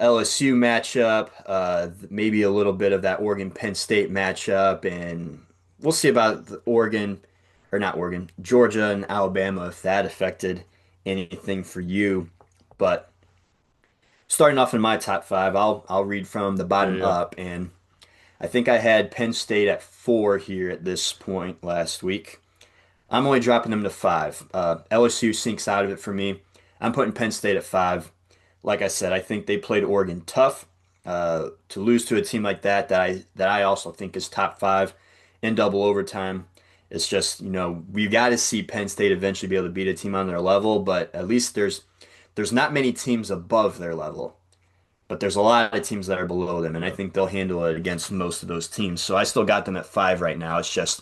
LSU matchup, maybe a little bit of that Oregon Penn State matchup, and we'll see about the Oregon, or not Oregon, Georgia and Alabama, if that affected anything for you. But starting off in my top five, I'll read from the Yeah, bottom yeah. up, and I think I had Penn State at 4 here at this point last week. I'm only dropping them to 5. LSU sinks out of it for me. I'm putting Penn State at 5. Like I said, I think they played Oregon tough. To lose to a team like that I also think is top 5 in double overtime. It's just, we got to see Penn State eventually be able to beat a team on their level, but at least there's not many teams above their level. But there's a lot of teams that are below them, and I Yeah. think they'll handle it against most of those teams. So I still got them at 5 right now. It's just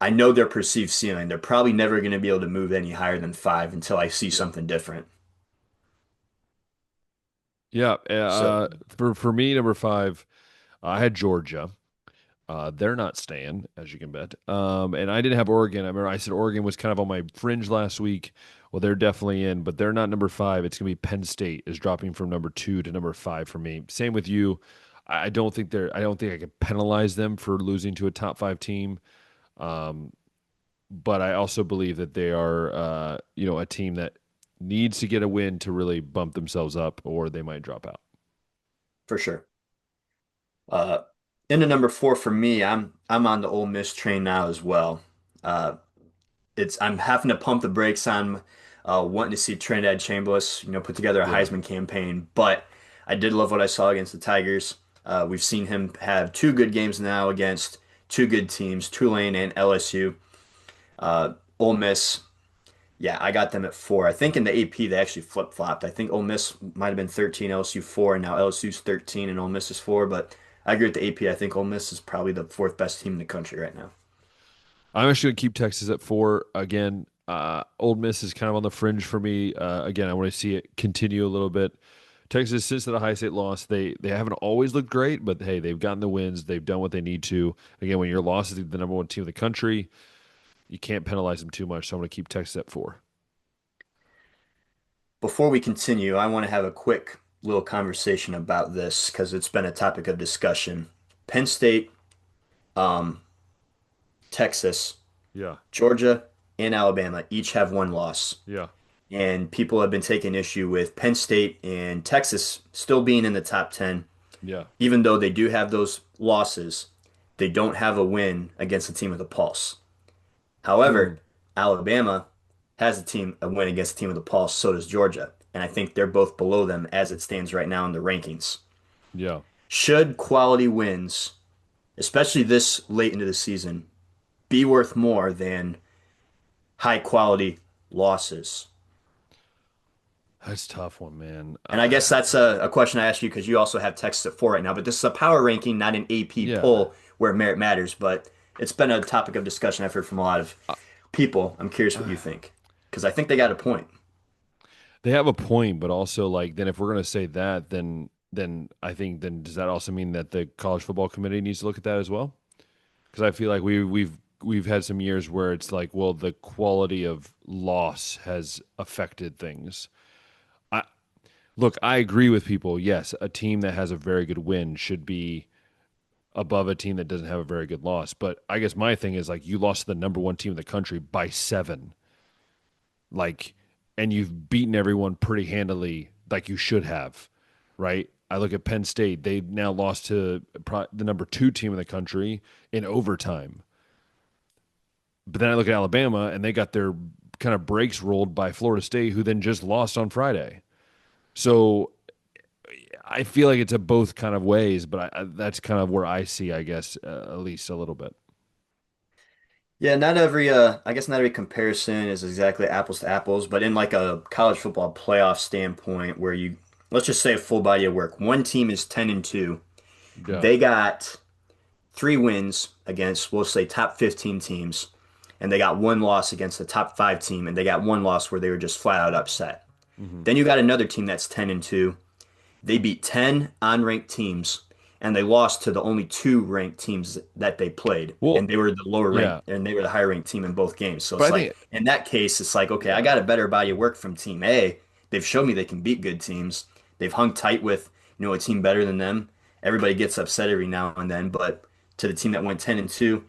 I know their perceived ceiling. They're probably never going to be able to move any higher than 5 until I see Yeah. something different. Yeah. So For me, number five, I had Georgia. They're not staying, as you can bet. And I didn't have Oregon. I remember I said Oregon was kind of on my fringe last week. Well, they're definitely in, but they're not number five. It's going to be Penn State is dropping from number two to number five for me. Same with you. I don't think I can penalize them for losing to a top five team. Um, but I also believe that they are, a team that needs to get a win to really bump themselves up, or they might drop out. for sure. Uh, into number 4 for me, I'm on the Ole Miss train now as well. Uh, I'm having to pump the brakes on wanting to see Trinidad Chambliss, put together a Yeah. Heisman campaign, but I did love what I saw against the Tigers. We've seen him have 2 good games now against 2 good teams, Tulane and LSU. Ole Miss, yeah, I got them at 4. I think in the AP they actually flip-flopped. I think Ole Miss might have been 13, LSU 4, and now LSU's 13 and Ole Miss is 4. But I agree with the AP. I think Ole Miss is probably the fourth best team in the country right now. I'm actually going to keep Texas at four. Again, Old Miss is kind of on the fringe for me. Again, I want to see it continue a little bit. Texas, since the Ohio State loss, they haven't always looked great, but hey, they've gotten the wins. They've done what they need to. Again, when your loss is the number one team in the country, you can't penalize them too much. So I'm going to keep Texas at 4. Before we continue, I want to have a quick little conversation about this because it's been a topic of discussion. Penn State, um, Texas, Yeah, Georgia, and Alabama each have one loss. yeah, And people have been taking issue with Penn State and Texas still being in the top 10, yeah. even though they do have those losses. They don't have a win against a team with a pulse. Hmm. However, Alabama has a win against a team with a pulse, so does Georgia. And I think they're both below them as it stands right now in the rankings. Yeah. Should quality wins, especially this late into the season, be worth more than high quality losses? That's a tough one, man. And I guess that's a question I asked you because you also have Texas at 4 right now, but this is a power ranking, not an AP Yeah. poll where merit matters. But it's been a topic of discussion I've heard from a lot of people. I'm curious what you think because I think they got a point. They have a point, but also like then if we're gonna say that, then I think then does that also mean that the college football committee needs to look at that as well? Because I feel like we've had some years where it's like, well, the quality of loss has affected things. I look, I agree with people. Yes, a team that has a very good win should be above a team that doesn't have a very good loss. But I guess my thing is like you lost to the number one team in the country by 7. Like, and you've beaten everyone pretty handily, like you should have, right? I look at Penn State; they now lost to the number 2 team in the country in overtime. But then I look at Alabama, and they got their kind of brakes rolled by Florida State, who then just lost on Friday. So I feel like it's a both kind of ways, but that's kind of where I see, I guess, at least a little bit. Yeah, I guess not every comparison is exactly apples to apples, but in like a college football playoff standpoint where let's just say a full body of work, one team is 10 and 2. Yeah. They got 3 wins against, we'll say, top 15 teams, and they got one loss against the top 5 team, and they got one loss where they were just flat out upset. Hmm. Then you got another team that's 10 and 2. They beat 10 unranked teams, and they lost to the only 2 ranked teams that they played, Well, and they were the lower yeah, ranked, and they were the higher ranked team in both games. So but it's I like think, in that case, it's like okay, I yeah, got a better body of work from Team A. They've shown me they can beat good teams. They've hung tight with a team better than them. Everybody gets upset every now and then, but to the team that went 10 and 2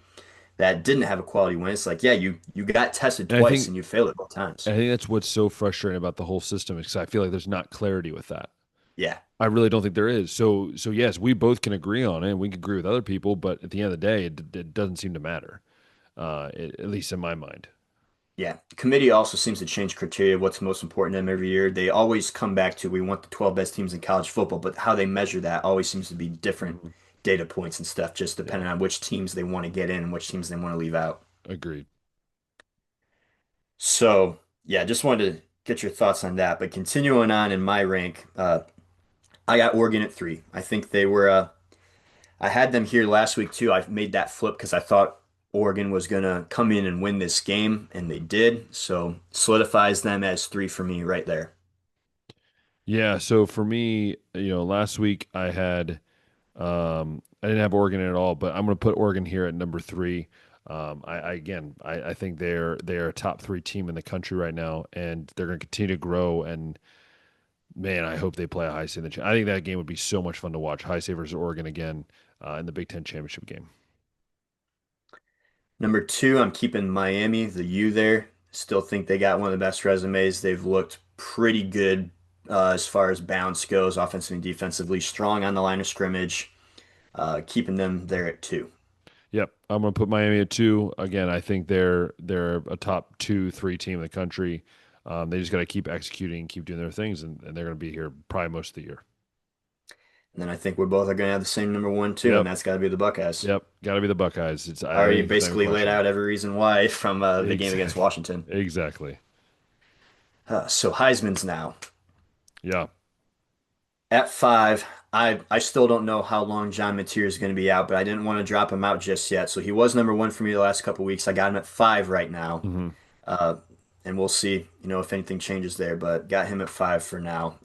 that didn't have a quality win, it's like yeah, you got tested and I twice think and you failed it both times. I think that's what's so frustrating about the whole system is because I feel like there's not clarity with that. Yeah. I really don't think there is. So yes, we both can agree on it, and we can agree with other people, but at the end of the day, it doesn't seem to matter, at least in my mind. Yeah, the committee also seems to change criteria of what's most important to them every year. They always come back to we want the 12 best teams in college football, but how they measure that always seems to be different Mhm. data points and stuff, just Yeah, depending on which teams they want to get in and which teams they want to leave out. agreed. So, yeah, just wanted to get your thoughts on that. But continuing on in my rank, I got Oregon at 3. I think I had them here last week too. I made that flip because I thought Oregon was gonna come in and win this game, and they did. So solidifies them as 3 for me right there. Yeah. So for me, last week I didn't have Oregon at all, but I'm going to put Oregon here at number 3. I think they're a top 3 team in the country right now, and they're going to continue to grow. And man, I hope they play a high state. I think that game would be so much fun to watch. High State versus Oregon again in the Big Ten championship game. Number 2, I'm keeping Miami, the U there. Still think they got one of the best resumes. They've looked pretty good as far as bounce goes, offensively and defensively, strong on the line of scrimmage. Keeping them there at 2. Yep, I'm going to put Miami at 2. Again, I think they're a top 2, 3 team in the country. They just got to keep executing, keep doing their things, and they're going to be here probably most of the year. And then I think we're both are going to have the same number 1 too, and Yep, that's got to be the Buckeyes. yep, got to be the Buckeyes. I I already think it's not even a basically laid question. out every reason why from the game against Exactly, Washington. exactly. So Heisman's now. Yeah. At 5, I still don't know how long John Mateer is going to be out, but I didn't want to drop him out just yet. So he was number 1 for me the last couple of weeks. I got him at 5 right now. Hmm. Uh, and we'll see, if anything changes there, but got him at 5 for now.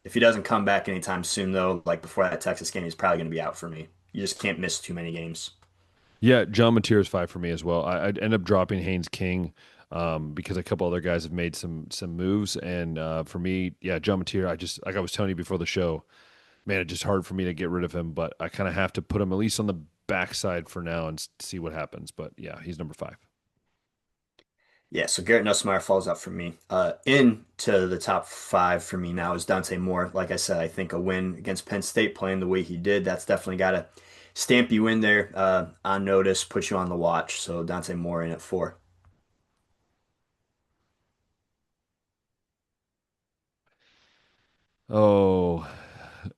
If he doesn't come back anytime soon, though, like before that Texas game, he's probably going to be out for me. You just can't miss too many games. Yeah, John Mateer is five for me as well. I'd end up dropping Haynes King because a couple other guys have made some moves, and for me, yeah, John Mateer. I just like I was telling you before the show, man, it's just hard for me to get rid of him, but I kind of have to put him at least on the backside for now and see what happens. But yeah, he's number five. Yeah, so Garrett Nussmeier falls out for me. Into the top five for me now is Dante Moore. Like I said, I think a win against Penn State playing the way he did, that's definitely got to stamp you in there on notice, put you on the watch. So Dante Moore in at four. Oh,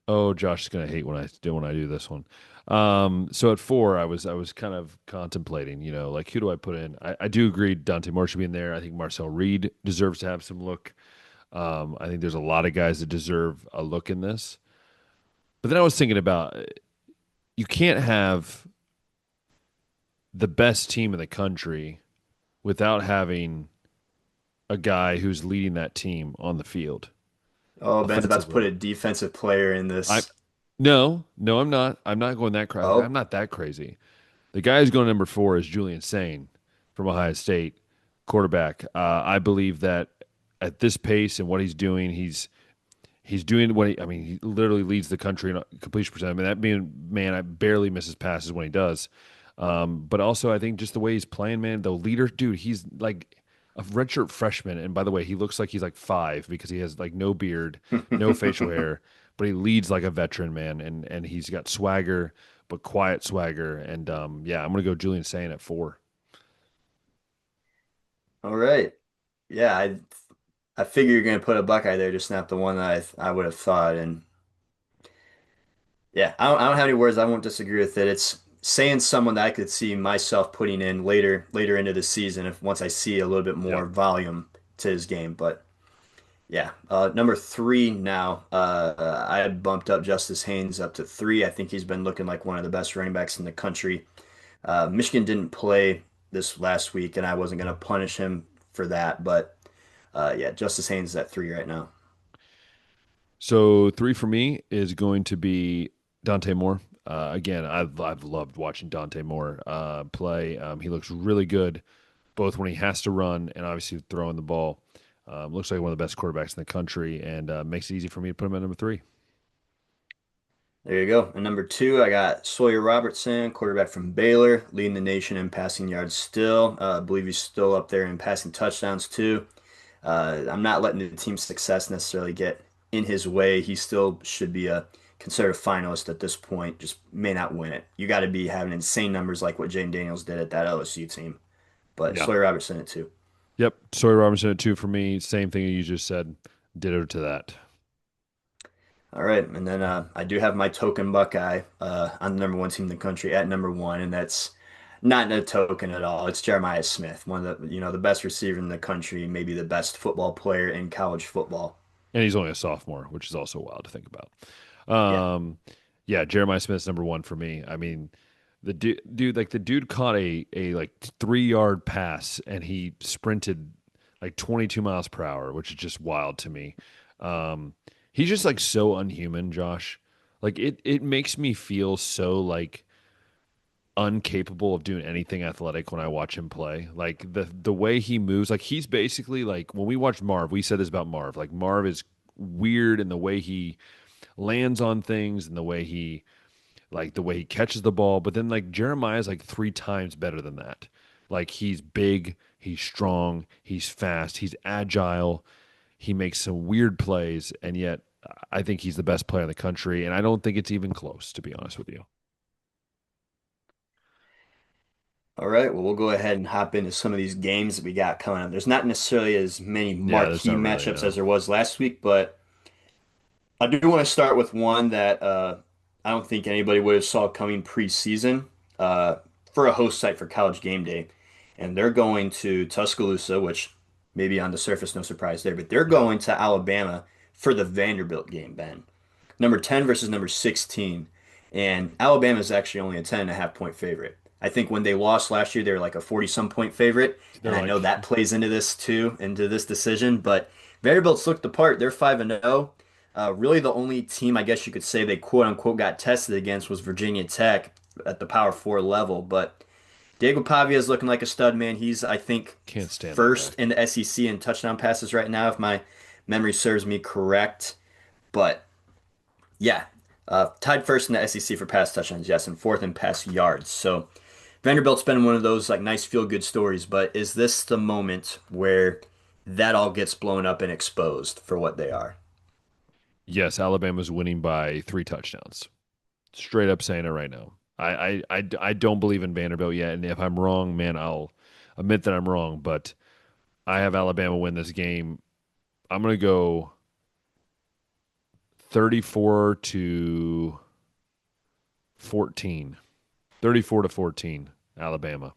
oh, Josh is gonna hate when I do this one. So at four, I was kind of contemplating, like who do I put in? I do agree Dante Moore should be in there. I think Marcel Reed deserves to have some look. I think there's a lot of guys that deserve a look in this. But then I was thinking about you can't have the best team in the country without having a guy who's leading that team on the field Oh, Ben's about to put offensively. a defensive player in I this. no, no, I'm not. I'm not going that crazy. I'm Oh, not that crazy. The guy who's going number four is Julian Sane from Ohio State, quarterback. I believe that at this pace and what he's doing, he's doing what I mean, he literally leads the country in completion percentage. I mean, that being man, I barely misses passes when he does. But also, I think just the way he's playing, man, the leader, dude, he's like a redshirt freshman. And by the way, he looks like he's like five because he has like no beard, no facial hair, but he leads like a veteran, man. And he's got swagger, but quiet swagger. And yeah, I'm gonna go Julian Sane at four. all right. Yeah, I figure you're gonna put a Buckeye there, just not the one that I would have thought. And yeah, I don't have any words. I won't disagree with it. It's saying someone that I could see myself putting in later into the season if once I see a little bit Yep. more volume to his game. But yeah, number three now. I had bumped up Justice Haynes up to three. I think he's been looking like one of the best running backs in the country. Michigan didn't play this last week, and I wasn't gonna punish him for that. But yeah, Justice Haynes is at three right now. So three for me is going to be Dante Moore. Again, I've loved watching Dante Moore play. He looks really good, both when he has to run and obviously throwing the ball. Looks like one of the best quarterbacks in the country, and makes it easy for me to put him at number three. There you go. And number two, I got Sawyer Robertson, quarterback from Baylor, leading the nation in passing yards still. I believe he's still up there in passing touchdowns too. I'm not letting the team's success necessarily get in his way. He still should be a considered finalist at this point, just may not win it. You got to be having insane numbers like what Jane Daniels did at that LSU team. But Yeah. Sawyer Robertson at two. Yep. Sawyer Robinson at two for me. Same thing you just said. Ditto to that. All right, and then I do have my token Buckeye on the number one team in the country at number one, and that's not a token at all. It's Jeremiah Smith, one of the best receiver in the country, maybe the best football player in college football. And he's only a sophomore, which is also wild to think about. Yeah, Yeah, Jeremiah Smith's number one for me. I mean, the dude caught a like 3 yard pass and he sprinted like 22 miles per hour, which is just wild to me. Um, he's just like so unhuman, Josh. Like it makes me feel so like incapable of doing anything athletic when I watch him play. Like the way he moves, like he's basically like when we watched Marv, we said this about Marv. Like Marv is weird in the way he lands on things and the way he catches the ball, but then like Jeremiah's like three times better than that. Like he's big, he's strong, he's fast, he's agile, he makes some weird plays, and yet I think he's the best player in the country, and I don't think it's even close, to be honest with you. all right, well, we'll go ahead and hop into some of these games that we got coming up. There's not necessarily as many Yeah, that's marquee not really matchups as there was last week, but I do want to start with one that I don't think anybody would have saw coming preseason uh, for a host site for College Game Day, and they're going to Tuscaloosa, which maybe on the surface no surprise there, but they're Yeah. going to Alabama for the Vanderbilt game, Ben. Number 10 versus number 16, and Alabama is actually only a 10.5 point favorite. I think when they lost last year, they were like a 40 some point favorite, and They're I know like, that plays into this too, into this decision. But Vanderbilt's looked the part. They're 5-0. Really, the only team I guess you could say they quote unquote got tested against was Virginia Tech at the Power Four level. But Diego Pavia is looking like a stud, man. He's, I think, Can't stand that guy. first in the SEC in touchdown passes right now, if my memory serves me correct. But yeah, tied first in the SEC for pass touchdowns, yes, and fourth in pass yards. So Vanderbilt's been one of those like nice feel good stories, but is this the moment where that all gets blown up and exposed for what they are? Yes, Alabama's winning by 3 touchdowns. Straight up saying it right now. I don't believe in Vanderbilt yet, and if I'm wrong, man, I'll admit that I'm wrong. But I have Alabama win this game. I'm gonna go 34 to 14. 34 to 14, Alabama.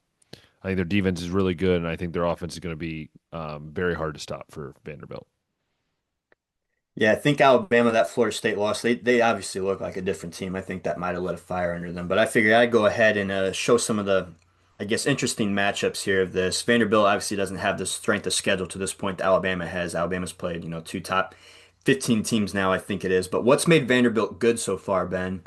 I think their defense is really good, and I think their offense is going to be very hard to stop for Vanderbilt. Yeah, I think Alabama, that Florida State loss, they obviously look like a different team. I think that might have lit a fire under them. But I figured I'd go ahead and show some of the, I guess, interesting matchups here of this. Vanderbilt obviously doesn't have the strength of schedule to this point that Alabama has. Alabama's played, two top 15 teams now, I think it is. But what's made Vanderbilt good so far, Ben?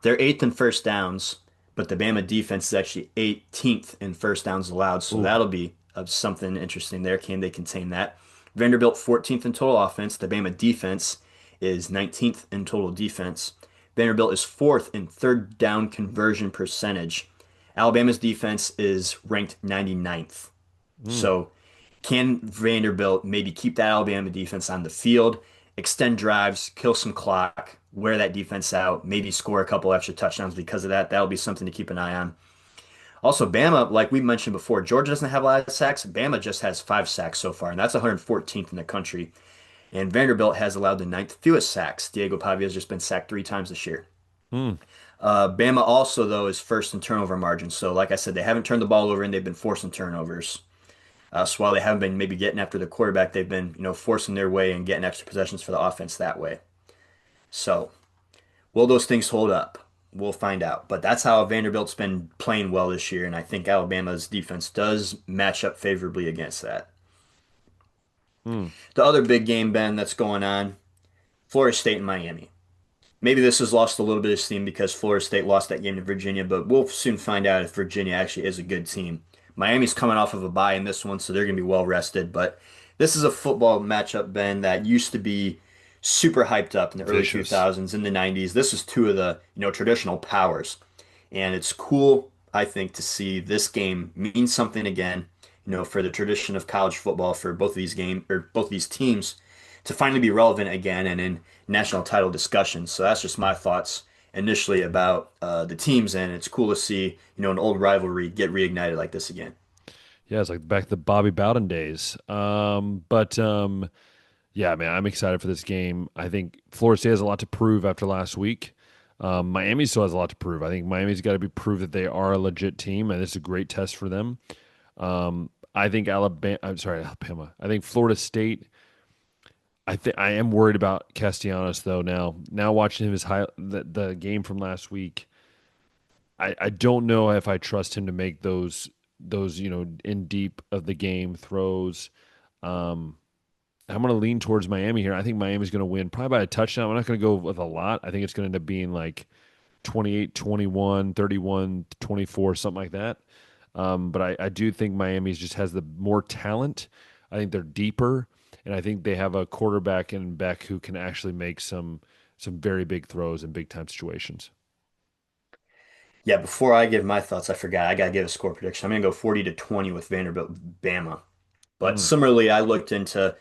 They're eighth in first downs, but the Bama defense is actually 18th in first downs allowed. So Ooh. that'll be something interesting there. Can they contain that? Vanderbilt 14th in total offense. The Bama defense is 19th in total defense. Vanderbilt is fourth in third down conversion percentage. Alabama's defense is ranked 99th. Mm. So can Vanderbilt maybe keep that Alabama defense on the field, extend drives, kill some clock, wear that defense out, maybe score a couple extra touchdowns because of that? That'll be something to keep an eye on. Also, Bama, like we mentioned before, Georgia doesn't have a lot of sacks. Bama just has 5 sacks so far, and that's 114th in the country. And Vanderbilt has allowed the ninth fewest sacks. Diego Pavia has just been sacked 3 times this year. Mm. Bama also, though, is first in turnover margin. So, like I said, they haven't turned the ball over and they've been forcing turnovers. So while they haven't been maybe getting after the quarterback, they've been, forcing their way and getting extra possessions for the offense that way. So, will those things hold up? We'll find out. But that's how Vanderbilt's been playing well this year, and I think Alabama's defense does match up favorably against that. Mm. The other big game, Ben, that's going on, Florida State and Miami. Maybe this has lost a little bit of steam because Florida State lost that game to Virginia, but we'll soon find out if Virginia actually is a good team. Miami's coming off of a bye in this one, so they're going to be well rested. But this is a football matchup, Ben, that used to be super hyped up in the early Vicious. 2000s, in the 90s. This is two of the, traditional powers. And it's cool, I think, to see this game mean something again, for the tradition of college football for both of these teams to finally be relevant again and in national title discussions. So that's just my thoughts initially about the teams, and it's cool to see an old rivalry get reignited like this again. Yeah, it's like back to the Bobby Bowden days. But yeah, man, I'm excited for this game. I think Florida State has a lot to prove after last week. Miami still has a lot to prove. I think Miami's got to be proved that they are a legit team, and this is a great test for them. I think Alabama. I'm sorry, Alabama. I think Florida State. I am worried about Castellanos though. Now watching him the game from last week, I don't know if I trust him to make those in deep of the game throws. Um, I'm going to lean towards Miami here. I think Miami's going to win probably by a touchdown. I'm not going to go with a lot. I think it's going to end up being like 28-21, 31-24, something like that. But I do think Miami's just has the more talent. I think they're deeper, and I think they have a quarterback in Beck who can actually make some very big throws in big time situations. Yeah, before I give my thoughts, I forgot I gotta give a score prediction. I'm gonna go 40-20 with Vanderbilt Bama. But Mm. similarly, I looked into,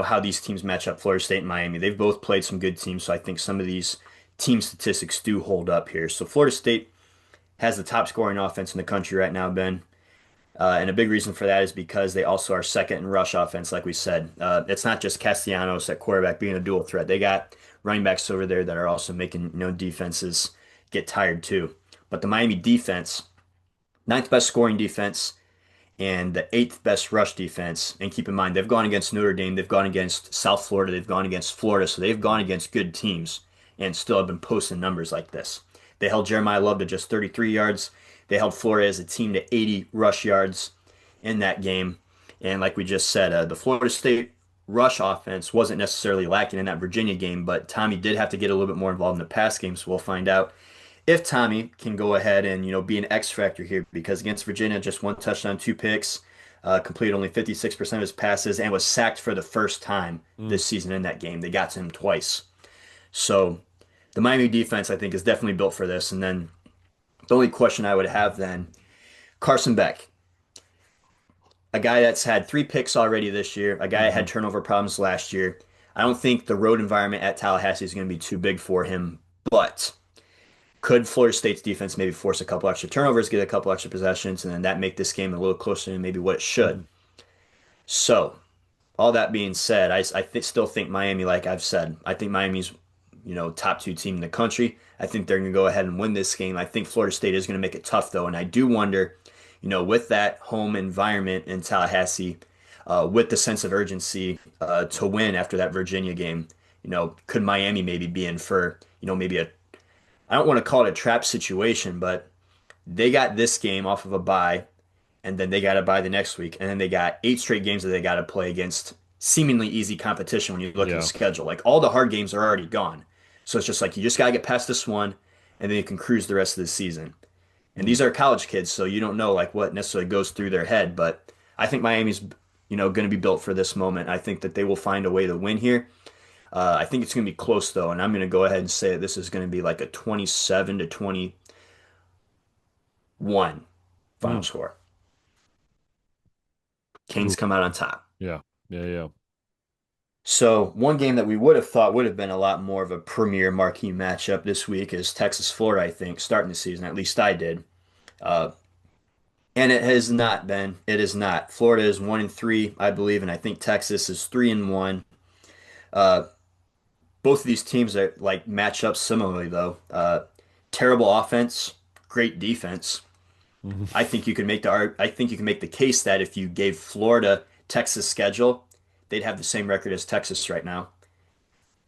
how these teams match up, Florida State and Miami. They've both played some good teams, so I think some of these team statistics do hold up here. So Florida State has the top scoring offense in the country right now, Ben. And a big reason for that is because they also are second in rush offense, like we said. It's not just Castellanos at quarterback being a dual threat. They got running backs over there that are also making, defenses get tired too. But the Miami defense, ninth best scoring defense and the eighth best rush defense. And keep in mind, they've gone against Notre Dame, they've gone against South Florida, they've gone against Florida, so they've gone against good teams and still have been posting numbers like this. They held Jeremiah Love to just 33 yards. They held Florida as a team to 80 rush yards in that game. And like we just said, the Florida State rush offense wasn't necessarily lacking in that Virginia game, but Tommy did have to get a little bit more involved in the pass game, so we'll find out if Tommy can go ahead and, be an X factor here, because against Virginia, just one touchdown, two picks, completed only 56% of his passes, and was sacked for the first time Mm. this season in that game. They got to him twice. So the Miami defense, I think, is definitely built for this. And then the only question I would have then, Carson Beck, a guy that's had three picks already this year, a guy that Hmm. had turnover problems last year. I don't think the road environment at Tallahassee is going to be too big for him, but could Florida State's defense maybe force a couple extra turnovers, get a couple extra possessions, and then that make this game a little closer than maybe what it should? Hmm. So, all that being said, still think Miami, like I've said, I think Miami's, top two team in the country. I think they're going to go ahead and win this game. I think Florida State is going to make it tough, though. And I do wonder, with that home environment in Tallahassee, with the sense of urgency to win after that Virginia game, could Miami maybe be in for, maybe I don't want to call it a trap situation, but they got this game off of a bye, and then they got to bye the next week, and then they got eight straight games that they got to play against seemingly easy competition when you look at the Yeah. schedule. Like all the hard games are already gone. So it's just like you just got to get past this one, and then you can cruise the rest of the season. And Mm. these are college kids, so you don't know like what necessarily goes through their head. But I think Miami's, going to be built for this moment. I think that they will find a way to win here. I think it's going to be close though, and I'm going to go ahead and say that this is going to be like a 27 to 21 final Mm. score. Canes Ooh. come out on top. Yeah. Yeah. Yeah. So one game that we would have thought would have been a lot more of a premier marquee matchup this week is Texas Florida, I think, starting the season. At least I did. Uh, and it has not been. It is not. Florida is 1-3, I believe, and I think Texas is 3-1. Uh, both of these teams are like match up similarly though. Terrible offense, great defense. Mhm. I think you can make the case that if you gave Florida Texas schedule, they'd have the same record as Texas right now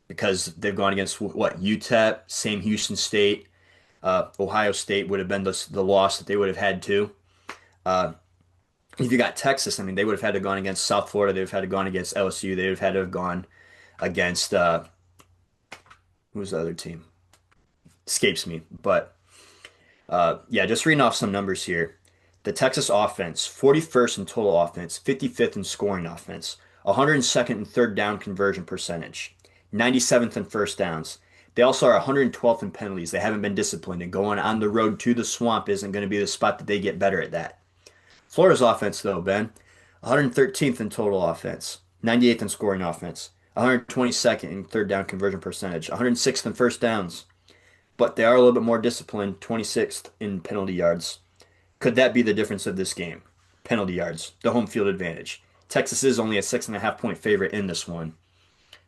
because they've gone against what UTEP, same Houston State, Ohio State would have been the loss that they would have had too. Uh, if you got Texas, I mean, they would have had to have gone against South Florida. They would have had to have gone against LSU. They would have had to have gone against who's the other team? Escapes me, but yeah, just reading off some numbers here. The Texas offense, 41st in total offense, 55th in scoring offense, 102nd in third down conversion percentage, 97th in first downs. They also are 112th in penalties. They haven't been disciplined, and going on the road to the swamp isn't going to be the spot that they get better at that. Florida's offense, though, Ben, 113th in total offense, 98th in scoring offense, 122nd in third down conversion percentage, 106th in first downs, but they are a little bit more disciplined, 26th in penalty yards. Could that be the difference of this game? Penalty yards, the home field advantage. Texas is only a 6.5 point favorite in this one.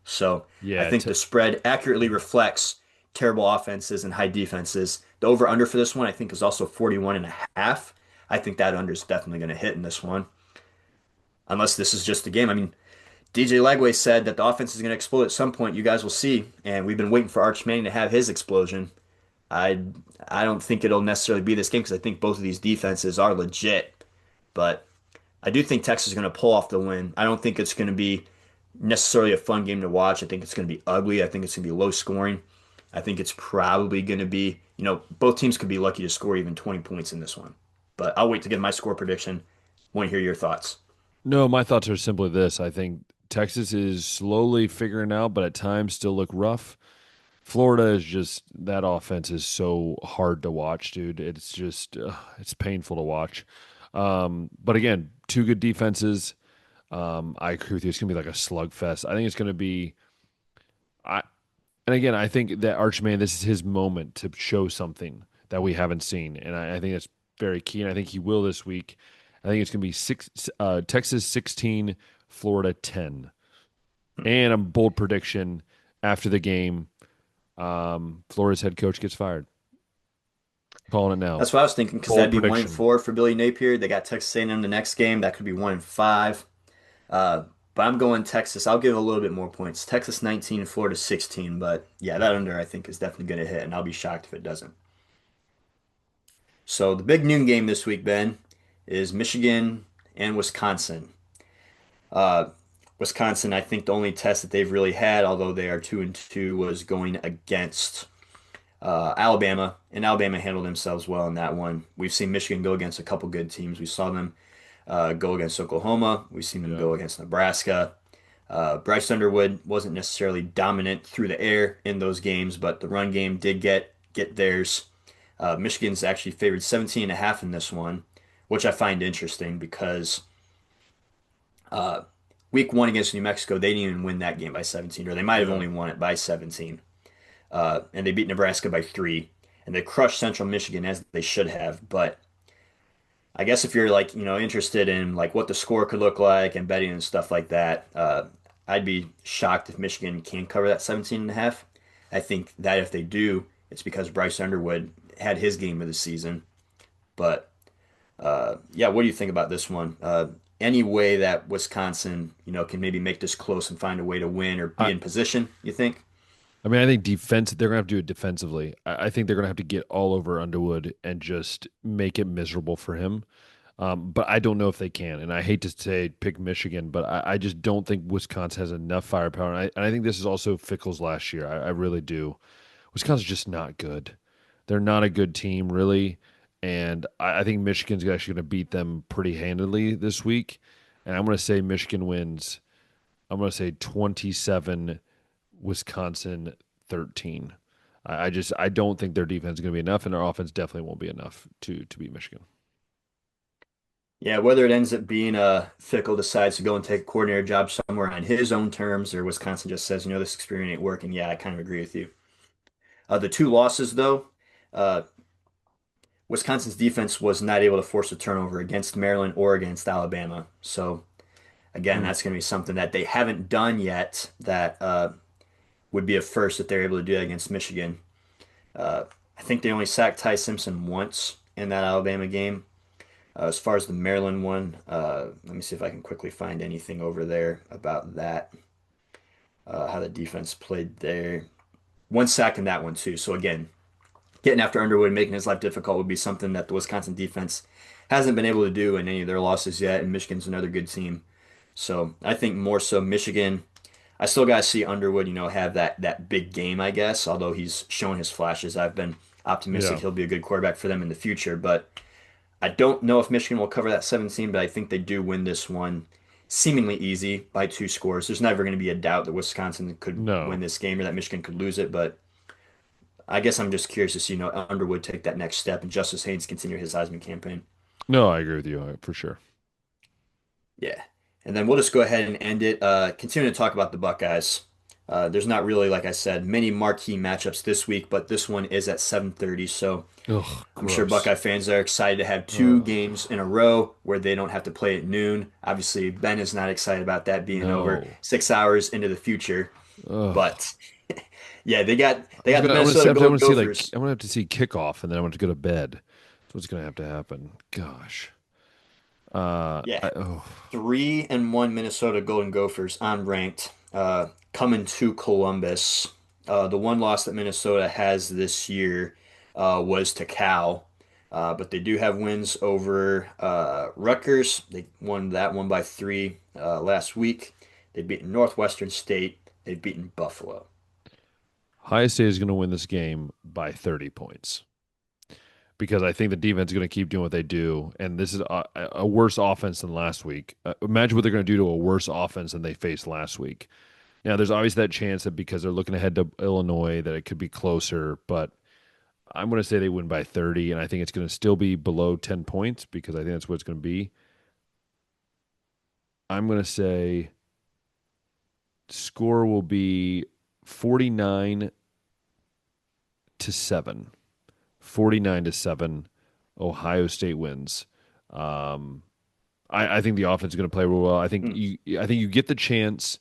So I Yeah. think the spread accurately reflects terrible offenses and high defenses. The over under for this one, I think, is also 41.5. I think that under is definitely going to hit in this one, unless this is just a game. I mean, DJ Lagway said that the offense is going to explode at some point. You guys will see. And we've been waiting for Arch Manning to have his explosion. I I don't think it'll necessarily be this game because I think both of these defenses are legit. But I do think Texas is going to pull off the win. I don't think it's going to be necessarily a fun game to watch. I think it's going to be ugly. I think it's going to be low scoring. I think it's probably going to be, both teams could be lucky to score even 20 points in this one. But I'll wait to give my score prediction. Want to hear your thoughts. No, my thoughts are simply this. I think Texas is slowly figuring out, but at times still look rough. Florida is just that offense is so hard to watch, dude. It's just it's painful to watch. But again, two good defenses. I agree with you. It's gonna be like a slugfest. I think it's gonna be. I and again, I think that Archman, this is his moment to show something that we haven't seen, and I think that's very key. And I think he will this week. I think it's gonna be Texas 16, Florida 10, and a bold prediction after the game. Florida's head coach gets fired. Calling it now. That's what I was thinking because Bold that'd be one and prediction. four for Billy Napier. They got Texas A&M the next game. That could be 1-5. Uh, but I'm going Texas. I'll give a little bit more points. Texas 19, Florida 16. But yeah, that under I think is definitely going to hit, and I'll be shocked if it doesn't. So the big noon game this week, Ben, is Michigan and Wisconsin. Uh, Wisconsin, I think the only test that they've really had, although they are 2-2, was going against Alabama, and Alabama handled themselves well in that one. We've seen Michigan go against a couple good teams. We saw them go against Oklahoma. We've seen them Yeah. go against Nebraska. Bryce Underwood wasn't necessarily dominant through the air in those games, but the run game did get theirs. Michigan's actually favored 17.5 in this one, which I find interesting because uh, week one against New Mexico, they didn't even win that game by 17, or they might have Yeah. only won it by 17. And they beat Nebraska by 3, and they crushed Central Michigan as they should have. But I guess if you're like, interested in like what the score could look like and betting and stuff like that, I'd be shocked if Michigan can cover that 17.5. I think that if they do, it's because Bryce Underwood had his game of the season. But yeah, what do you think about this one? Any way that Wisconsin, can maybe make this close and find a way to win or be I, in position, you think? I mean, I think defense, they're going to have to do it defensively. I think they're going to have to get all over Underwood and just make it miserable for him. But I don't know if they can. And I hate to say pick Michigan, but I just don't think Wisconsin has enough firepower. And I think this is also Fickle's last year. I really do. Wisconsin's just not good. They're not a good team, really. And I think Michigan's actually going to beat them pretty handily this week. And I'm going to say Michigan wins. I'm going to say 27, Wisconsin 13. I don't think their defense is going to be enough, and their offense definitely won't be enough to beat Michigan. Yeah, whether it ends up being Fickle decides to go and take a coordinator job somewhere on his own terms, or Wisconsin just says, this experiment ain't working. Yeah, I kind of agree with you. The two losses, though, uh, Wisconsin's defense was not able to force a turnover against Maryland or against Alabama. So again, Mm. that's going to be something that they haven't done yet. That would be a first if they're able to do that against Michigan. Uh, I think they only sacked Ty Simpson once in that Alabama game. As far as the Maryland one, let me see if I can quickly find anything over there about that, how the defense played there. One sack in that one too. So again, getting after Underwood, making his life difficult would be something that the Wisconsin defense hasn't been able to do in any of their losses yet. And Michigan's another good team. So I think more so Michigan. I still got to see Underwood, have that big game, I guess. Although he's shown his flashes, I've been optimistic Yeah. he'll be a good quarterback for them in the future. But I don't know if Michigan will cover that 17, but I think they do win this one seemingly easy by 2 scores. There's never going to be a doubt that Wisconsin could win No. this game or that Michigan could lose it, but I guess I'm just curious to see, Underwood take that next step and Justice Haynes continue his Heisman campaign. No, I agree with you for sure. Yeah. And then we'll just go ahead and end it. Continue to talk about the Buckeyes. There's not really, like I said, many marquee matchups this week, but this one is at 7:30, so Ugh, I'm sure gross. Buckeye fans are excited to have two Ugh, games in a row where they don't have to play at noon. Obviously, Ben is not excited about that being over no. 6 hours into the future. Ugh. But yeah, they got the I'm gonna Minnesota I'm Golden gonna see like Gophers. I'm gonna have to see kickoff, and then I'm gonna go to bed. That's what's gonna have to happen. Gosh. Yeah, Oh, 3-1 Minnesota Golden Gophers unranked, coming to Columbus. The one loss that Minnesota has this year was to Cal, but they do have wins over Rutgers. They won that one by 3 last week. They've beaten Northwestern State. They've beaten Buffalo. Ohio State is gonna win this game by 30 points because I think the defense is gonna keep doing what they do, and this is a worse offense than last week. Imagine what they're gonna do to a worse offense than they faced last week. Now, there's always that chance that because they're looking ahead to Illinois, that it could be closer, but I'm going to say they win by 30, and I think it's going to still be below 10 points because I think that's what it's going to be. I'm going to say score will be 49 to 7. 49 to 7. Ohio State wins. Um, I think the offense is going to play real well. Hmm. I think you get the chance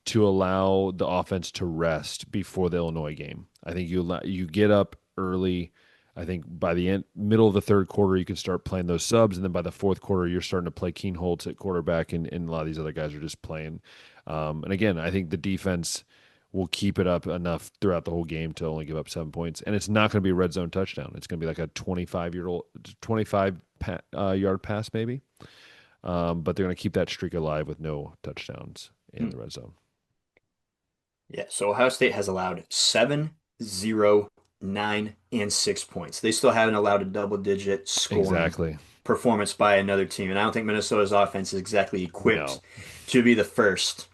to allow the offense to rest before the Illinois game. I think you get up early. I think by the middle of the third quarter, you can start playing those subs, and then by the fourth quarter, you're starting to play Keen Holtz at quarterback, and a lot of these other guys are just playing. And again, I think the defense will keep it up enough throughout the whole game to only give up 7 points, and it's not going to be a red zone touchdown. It's going to be like a 25 yard pass maybe, but they're going to keep that streak alive with no touchdowns in Hmm. the red zone. Yeah, so Ohio State has allowed 7 0 9 and 6 points. They still haven't allowed a double-digit scoring Exactly. performance by another team, and I don't think Minnesota's offense is exactly equipped No. to be the first.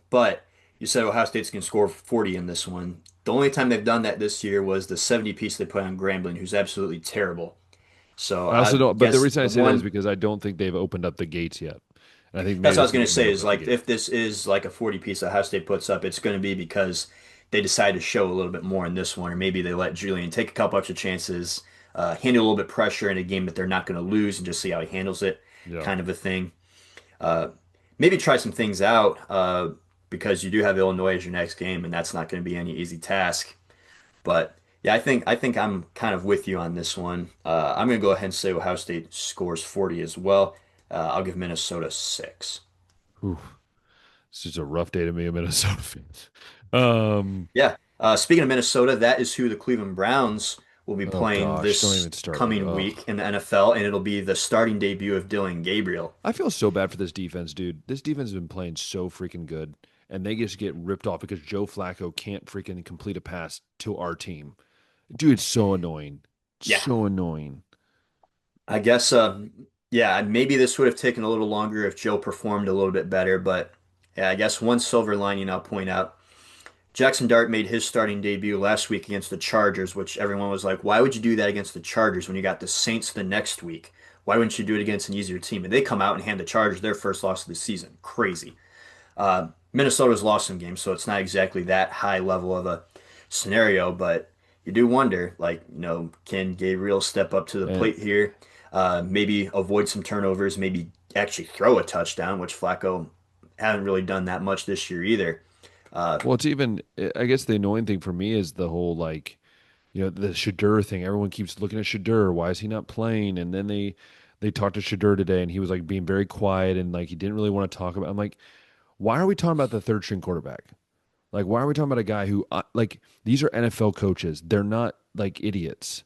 But you said Ohio State's going to score 40 in this one. The only time they've done that this year was the 70 piece they put on Grambling, who's absolutely terrible. So I also I don't, but the guess reason I the say that is one because I don't think they've opened up the gates yet. And I think maybe that's what I this was is going to when they say open is up the like gate. if this is like a 40 piece that Ohio State puts up, it's going to be because they decide to show a little bit more in this one, or maybe they let Julian take a couple extra chances, handle a little bit pressure in a game that they're not going to lose, and just see how he handles it, Yeah. kind of a thing. Uh, Maybe try some things out because you do have Illinois as your next game, and that's not going to be any easy task. But yeah, I think I'm kind of with you on this one. I'm going to go ahead and say Ohio State scores 40 as well. I'll give Minnesota 6. Whew. It's just a rough day to be a Minnesota fan. Um, Yeah. Speaking of Minnesota, that is who the Cleveland Browns will be oh playing gosh, don't this even start me. coming Oh, week in the NFL, and it'll be the starting debut of Dylan Gabriel. I feel so bad for this defense, dude. This defense has been playing so freaking good, and they just get ripped off because Joe Flacco can't freaking complete a pass to our team. Dude, it's so annoying. Yeah, So annoying. I guess, yeah, maybe this would have taken a little longer if Joe performed a little bit better, but yeah, I guess one silver lining I'll point out. Jackson Dart made his starting debut last week against the Chargers, which everyone was like, why would you do that against the Chargers when you got the Saints the next week? Why wouldn't you do it against an easier team? And they come out and hand the Chargers their first loss of the season. Crazy. Minnesota's lost some games, so it's not exactly that high level of a scenario, but you do wonder, like, can Gabriel step up to the And plate here? Maybe avoid some turnovers, maybe actually throw a touchdown, which Flacco haven't really done that much this year either. Uh, well, it's even. I guess the annoying thing for me is the whole like, the Shadur thing. Everyone keeps looking at Shadur. Why is he not playing? And then they talked to Shadur today, and he was like being very quiet and like he didn't really want to talk about. I'm like, why are we talking about the third string quarterback? Like, why are we talking about a guy who, like, these are NFL coaches. They're not like idiots.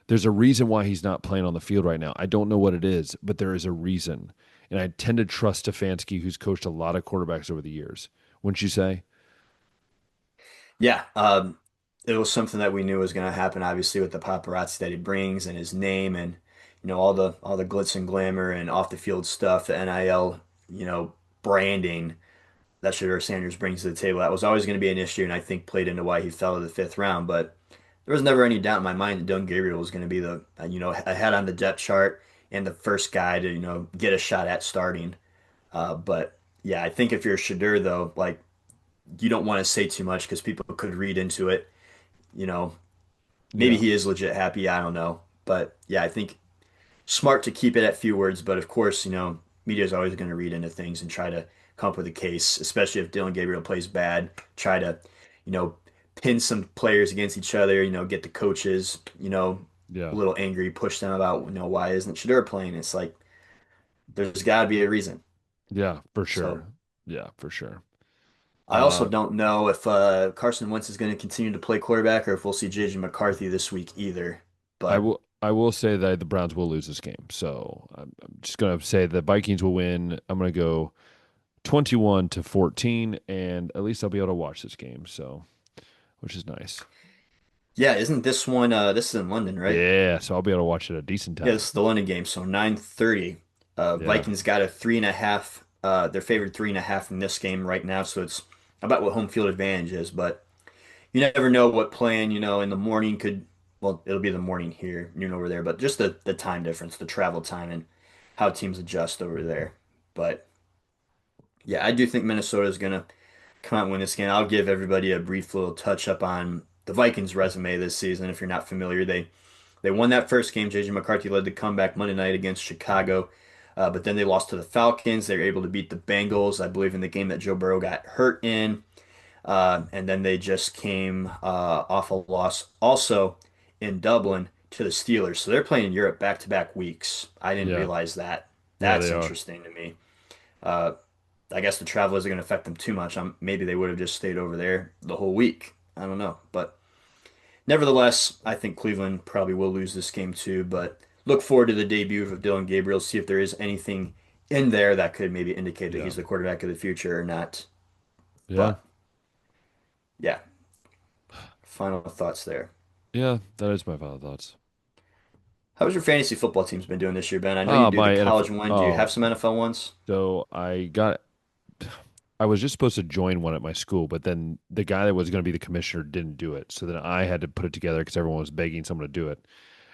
There's a reason why he's not playing on the field right now. I don't know what it is, but there is a reason. And I tend to trust Stefanski, who's coached a lot of quarterbacks over the years. Wouldn't you say? Yeah, it was something that we knew was going to happen, obviously, with the paparazzi that he brings and his name and all the glitz and glamour and off the field stuff, the NIL, branding that Shedeur Sanders brings to the table. That was always going to be an issue, and I think played into why he fell to the fifth round. But there was never any doubt in my mind that Dylan Gabriel was going to be the ahead on the depth chart and the first guy to get a shot at starting. But yeah, I think if you're a Shedeur though, like you don't want to say too much because people could read into it. You know, maybe Yeah. he is legit happy. I don't know. But yeah, I think smart to keep it at few words. But of course, media is always going to read into things and try to come up with a case, especially if Dylan Gabriel plays bad. Try to, you know, pin some players against each other. Get the coaches, a Yeah. little angry, push them about, why isn't Shadur playing? It's like there's got to be a reason. Yeah, for So sure. Yeah, for sure. I also Uh, don't know if Carson Wentz is going to continue to play quarterback or if we'll see JJ McCarthy this week either. But I will say that the Browns will lose this game. So I'm just gonna say the Vikings will win. I'm gonna go 21-14, and at least I'll be able to watch this game. So, which is nice. yeah, isn't this one this is in London, right? Yeah, so I'll be able to watch it at a decent Yeah, time. this is the London game, so 9:30. Yeah. Vikings got a 3.5. They're favored 3.5 in this game right now, so it's about what home field advantage is. But you never know what playing, in the morning could. Well, it'll be the morning here, noon over there, but just the time difference, the travel time, and how teams adjust over there. But yeah, I do think Minnesota is gonna come out and win this game. I'll give everybody a brief little touch up on the Vikings resume this season. If you're not familiar, they won that first game. JJ McCarthy led the comeback Monday night against Chicago, but then they lost to the Falcons. They were able to beat the Bengals, I believe, in the game that Joe Burrow got hurt in. And then they just came off a loss also in Dublin to the Steelers. So they're playing in Europe back-to-back weeks. I didn't Yeah. realize that. Yeah, That's they are. interesting to me. Uh, I guess the travel isn't going to affect them too much. Maybe they would have just stayed over there the whole week. I don't know. But nevertheless, I think Cleveland probably will lose this game too. But look forward to the debut of Dylan Gabriel, see if there is anything in there that could maybe indicate that Yeah. he's the quarterback of the future or not. Yeah. But yeah, final thoughts there. Yeah, that is my final thoughts. How's your fantasy football team's been doing this year, Ben? I know you Ah, do the my NFL. college one. Do you Oh, have some NFL ones? so I was just supposed to join one at my school, but then the guy that was going to be the commissioner didn't do it. So then I had to put it together because everyone was begging someone to do it.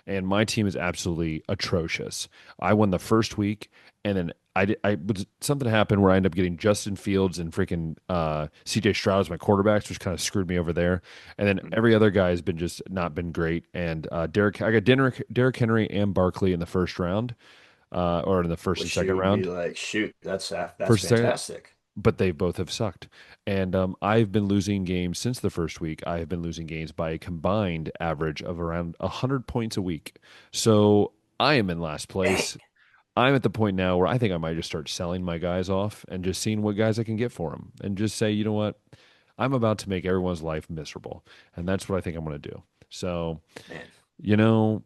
And my team is absolutely atrocious. I won the first week, and then something happened where I ended up getting Justin Fields and freaking CJ Stroud as my quarterbacks, which kind of screwed me over there. And then Hmm. every other guy has been just not been great. And I got Derrick Henry and Barkley in the first round, or in the first and Wish second you would be round, like, shoot, that's first and second. fantastic. But they both have sucked. And I've been losing games since the first week. I have been losing games by a combined average of around 100 points a week. So I am in last Dang, place. I'm at the point now where I think I might just start selling my guys off and just seeing what guys I can get for them and just say, you know what? I'm about to make everyone's life miserable. And that's what I think I'm going to do. So, man. you know,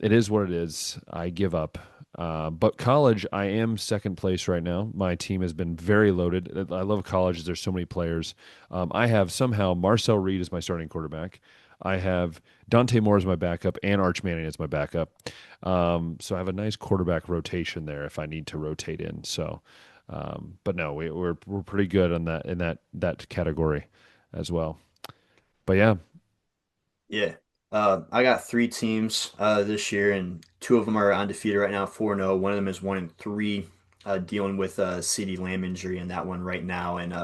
it is what it is. I give up. But college, I am second place right now. My team has been very loaded. I love college. There's so many players. I have somehow Marcel Reed as my starting quarterback. I have Dante Moore as my backup and Arch Manning as my backup. So I have a nice quarterback rotation there if I need to rotate in. So, but no, we're pretty good on that in that category as well. But yeah, Yeah. I got three teams this year, and two of them are undefeated right now, 4-0. One of them is 1-3, dealing with a CD Lamb injury in that one right now. And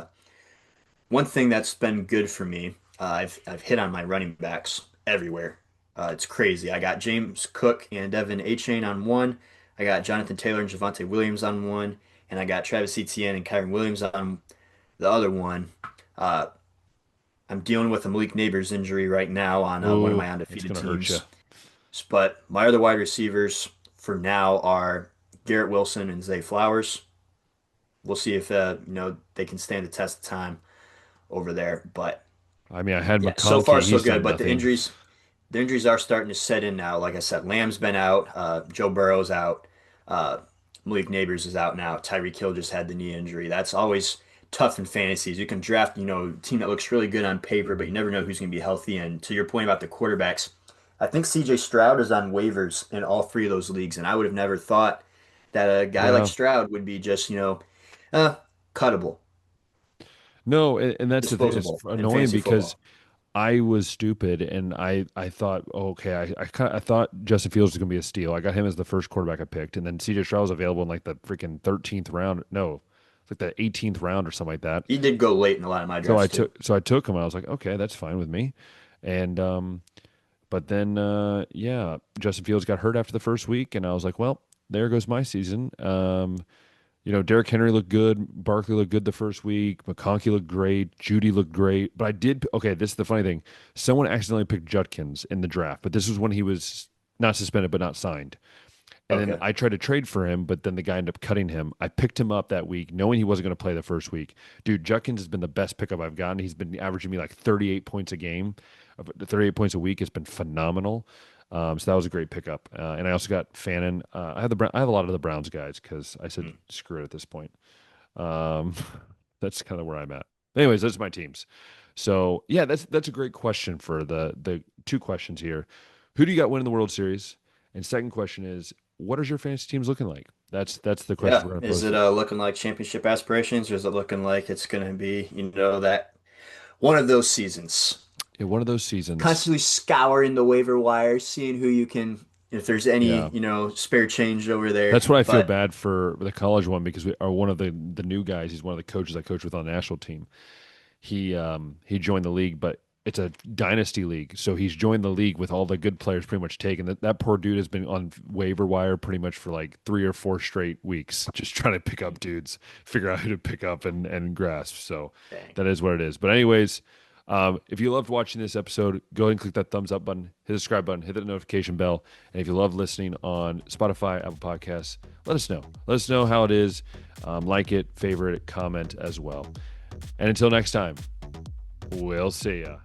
one thing that's been good for me, I've hit on my running backs everywhere. It's crazy. I got James Cook and Devin Achane on one. I got Jonathan Taylor and Javonte Williams on one, and I got Travis Etienne and Kyron Williams on the other one. Uh, I'm dealing with a Malik Neighbors injury right now on one of ooh, my that's undefeated gonna hurt you. teams. But my other wide receivers for now are Garrett Wilson and Zay Flowers. We'll see if they can stand the test of time over there. But I mean, I had yeah, so far McConkey. so He's good. done But nothing. the injuries are starting to set in now. Like I said, Lamb's been out. Joe Burrow's out. Uh, Malik Neighbors is out now. Tyreek Hill just had the knee injury. That's always tough in fantasies. You can draft, a team that looks really good on paper, but you never know who's going to be healthy. And to your point about the quarterbacks, I think CJ Stroud is on waivers in all three of those leagues, and I would have never thought that a guy like Yeah. Stroud would be just, uh, cuttable, No, and that's the thing. It's disposable in annoying fantasy because football. I was stupid and I thought, oh, okay, I thought Justin Fields was gonna be a steal. I got him as the first quarterback I picked, and then CJ Stroud was available in like the freaking 13th round. No, it's like the 18th round or something like that. He did go late in a lot of my drafts too. So I took him and I was like, okay, that's fine with me. And but then yeah, Justin Fields got hurt after the first week, and I was like, well, there goes my season. Derrick Henry looked good. Barkley looked good the first week. McConkey looked great. Judy looked great. But I did, okay, this is the funny thing. Someone accidentally picked Judkins in the draft, but this was when he was not suspended, but not signed. And then Okay. I tried to trade for him, but then the guy ended up cutting him. I picked him up that week, knowing he wasn't going to play the first week. Dude, Judkins has been the best pickup I've gotten. He's been averaging me like 38 points a game, 38 points a week. It's been phenomenal. So that was a great pickup. And I also got Fannin. I have a lot of the Browns guys because I said Hmm. screw it at this point. Um, that's kind of where I'm at. Anyways, those are my teams. So yeah, that's a great question for the two questions here. Who do you got winning the World Series? And second question is, what is your fantasy teams looking like? That's the question Yeah. we're gonna Is pose it to. looking like championship aspirations, or is it looking like it's going to be, that one of those seasons? In one of those seasons, Constantly scouring the waiver wire, seeing who you can, if there's any, yeah. spare change over there. That's what I feel But bad for the college one because we are one of the new guys. He's one of the coaches I coach with on the national team. He joined the league, but it's a dynasty league, so he's joined the league with all the good players pretty much taken. That poor dude has been on waiver wire pretty much for like 3 or 4 straight weeks, just trying to pick up dudes, figure out who to pick up and grasp. So dang. that is what it is. But anyways, if you loved watching this episode, go ahead and click that thumbs up button, hit the subscribe button, hit the notification bell, and if you love listening on Spotify, Apple Podcasts, let us know. Let us know how it is. Like it, favorite it, comment as well. And until next time. We'll see ya.